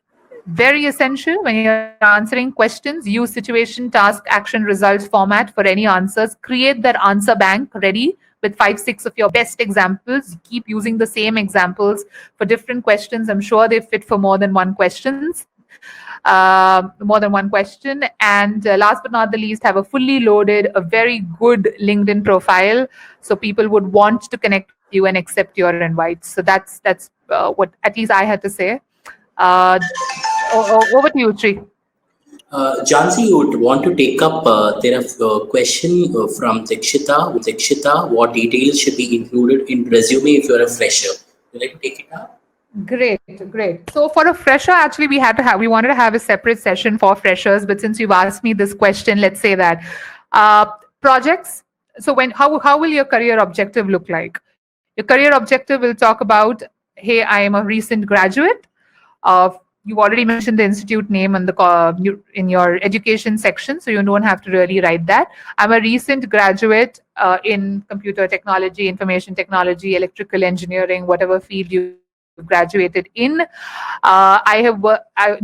very essential when you're answering questions. Use situation, task, action, results format for any answers. Create that answer bank ready with 5-6 of your best examples. Keep using the same examples for different questions. I'm sure they fit for more than one questions. More than one question. And last but not the least, have a fully loaded, a very good LinkedIn profile, so people would want to connect with you and accept your invites. So that's what at least I had to say. Over to you, Tri. Jansi would want to take up there a question from Dikshita. What details should be included in resume if you're a fresher? Would you like to take it up? Great, great. So for a fresher, actually, we wanted to have a separate session for freshers. But since you've asked me this question, let's say that projects. So how will your career objective look like? Your career objective will talk about, hey, I am a recent graduate. You've already mentioned the institute name and in your education section, so you don't have to really write that. I'm a recent graduate in computer technology, information technology, electrical engineering, whatever field you graduated in.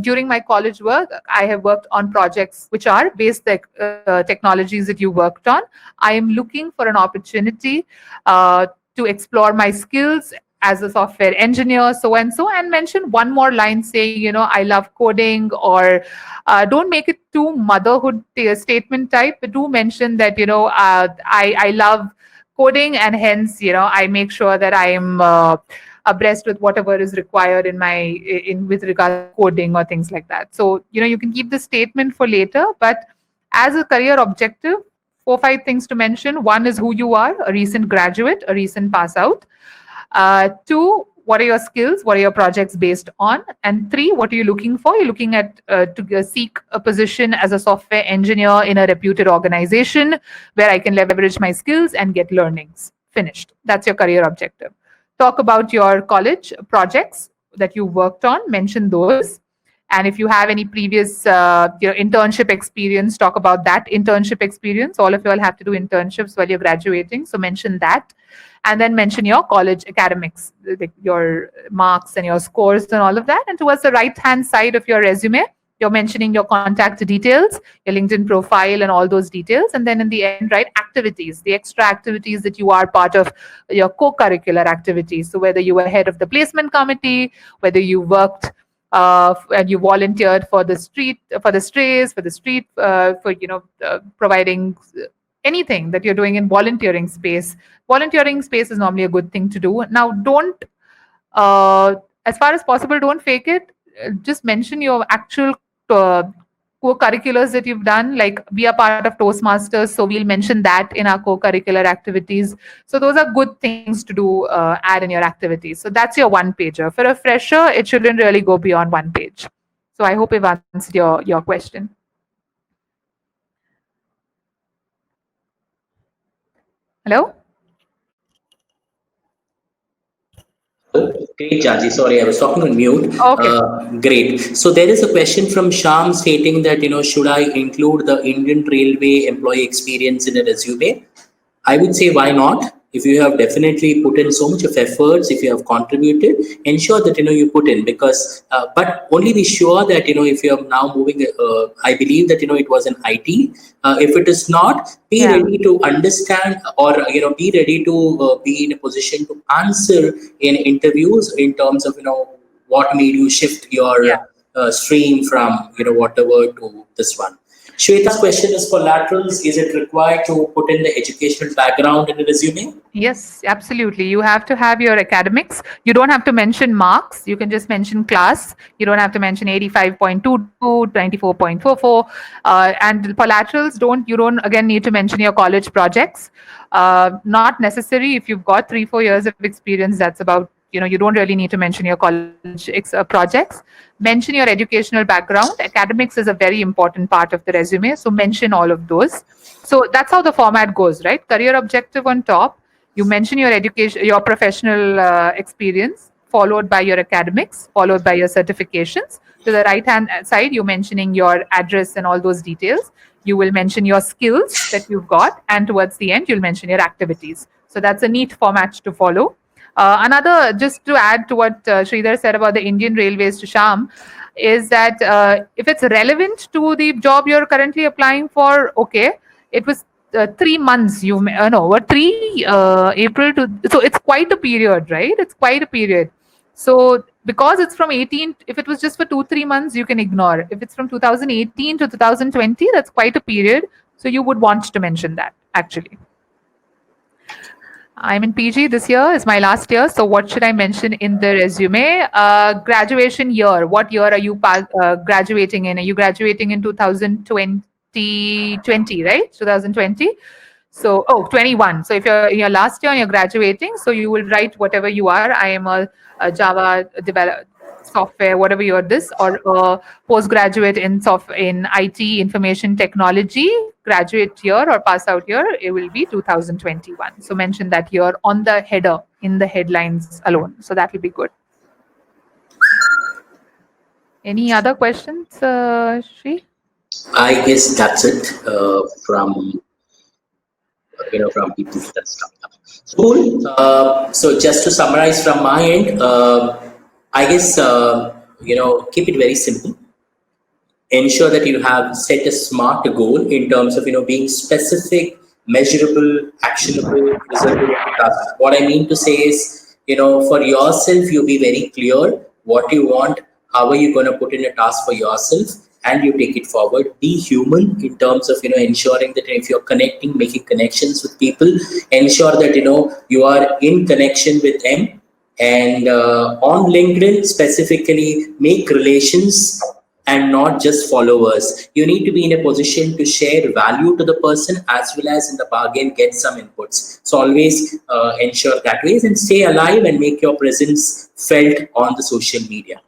During my college work, I have worked on projects which are based technologies that you worked on. I am looking for an opportunity to explore my skills as a software engineer, so and so, and mention one more line saying, I love coding, or don't make it too motherhood statement type, but do mention that, I love coding, and hence, I make sure that I am abreast with whatever is required in with regard to coding or things like that. So, you can keep the statement for later, but as a career objective, 4-5 things to mention. One is who you are, a recent graduate, a recent pass out. 2, what are your skills? What are your projects based on? And 3, what are you looking for? You're looking at to seek a position as a software engineer in a reputed organization where I can leverage my skills and get learnings. Finished. That's your career objective. Talk about your college projects that you worked on. Mention those. And if you have any previous internship experience, talk about that internship experience. All of you all have to do internships while you're graduating, so mention that. And then mention your college academics, your marks and your scores and all of that. And towards the right-hand side of your resume, you're mentioning your contact details, your LinkedIn profile, and all those details. And then in the end, right, activities, the extra activities that you are part of, your co-curricular activities. So whether you were head of the placement committee, whether you worked and you volunteered for the strays, providing anything that you're doing in volunteering space. Volunteering space is normally a good thing to do. Now, don't, as far as possible, don't fake it. Just mention your actual co-curriculars that you've done. Like, we are part of Toastmasters, so we'll mention that in our co-curricular activities. So those are good things to do, add in your activities. So that's your one pager. For a fresher, it shouldn't really go beyond one page. So I hope I've answered your question. Hello. Great, Jaji. Sorry, I was talking on mute. Okay. Great. So there is a question from Sham stating that, should I include the Indian Railway employee experience in a resume? I would say, why not? If you have definitely put in so much of efforts, if you have contributed, ensure that you put in, because but only be sure that if you are now moving. I believe that it was an IT. If it is not, be Yeah. ready to understand, or be ready to be in a position to answer in interviews in terms of what made you shift your Yeah. stream from whatever to this one. Shweta's question is for laterals. Is it required to put in the educational background in a resume? Yes, absolutely. You have to have your academics. You don't have to mention marks. You can just mention class. You don't have to mention 85.22, 24.44. And for laterals, you don't again need to mention your college projects. Not necessary. If you've got 3-4 years of experience, that's about, you don't really need to mention your college projects. Mention your educational background. Academics is a very important part of the resume. So mention all of those. So that's how the format goes, right? Career objective on top, you mention your education, your professional experience, followed by your academics, followed by your certifications. To the right hand side, you're mentioning your address and all those details. You will mention your skills that you've got, and towards the end, you'll mention your activities. So that's a neat format to follow. Another, just to add to what Sridhar said about the Indian Railways to Sham, is that if it's relevant to the job you're currently applying for, okay, it was 3 months, you no, or 3 April to, so it's quite a period, right? It's quite a period. So because it's from 18, if it was just for 2-3 months, you can ignore. If it's from 2018 to 2020, that's quite a period. So you would want to mention that, actually. I'm in PG. This year is my last year. So what should I mention in the resume? Graduation year. What year are you graduating in? Are you graduating in 2020, right? 2020. So, 21. So if you're in your last year and you're graduating, so you will write whatever you are. I am a Java developer, software, whatever you're this, or a postgraduate in IT, information technology, graduate year or pass out year, it will be 2021. So mention that year on the header, in the headlines alone. So that will be good. Any other questions, Shri? I guess that's it from from people that's coming up. So cool. So just to summarize from my end, I guess keep it very simple. Ensure that you have set a smart goal in terms of being specific, measurable, actionable, visible task. What I mean to say is, for yourself, you be very clear what you want, how are you going to put in a task for yourself, and you take it forward. Be human in terms of ensuring that if you're connecting, making connections with people, ensure that you are in connection with them. And on LinkedIn specifically, make relations and not just followers. You need to be in a position to share value to the person, as well as in the bargain get some inputs. So always ensure that ways, and stay alive and make your presence felt on the social media.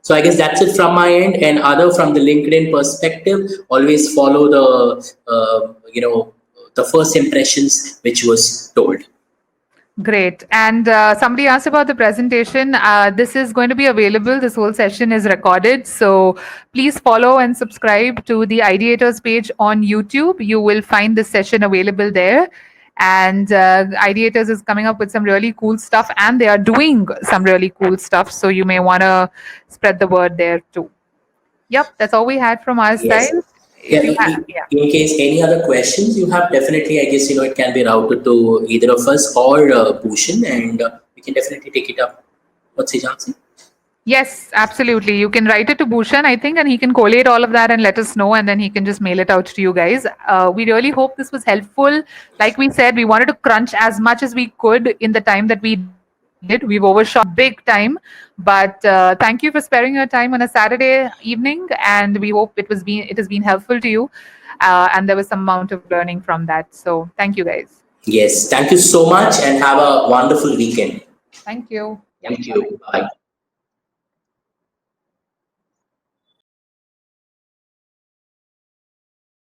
So I guess that's it from my end. And other from the LinkedIn perspective, always follow the first impressions which was told. Great. And somebody asked about the presentation. This is going to be available. This whole session is recorded. So please follow and subscribe to the Ideators page on YouTube. You will find this session available there. And Ideators is coming up with some really cool stuff, and they are doing some really cool stuff. So you may want to spread the word there too. Yep, that's all we had from our Yes. side. Yeah, If you have, yeah. in case any other questions you have, definitely, I guess, it can be routed to either of us or Bhushan, and we can definitely take it up. What's his answer? Yes, absolutely. You can write it to Bhushan, I think, and he can collate all of that and let us know, and then he can just mail it out to you guys. We really hope this was helpful. Like we said, we wanted to crunch as much as we could in the time that we We've overshot big time, but thank you for sparing your time on a Saturday evening, and we hope it has been helpful to you, and there was some amount of learning from that. So thank you, guys. Yes, thank you so much and have a wonderful weekend. Thank you. Yeah, Thank bye. you. Bye.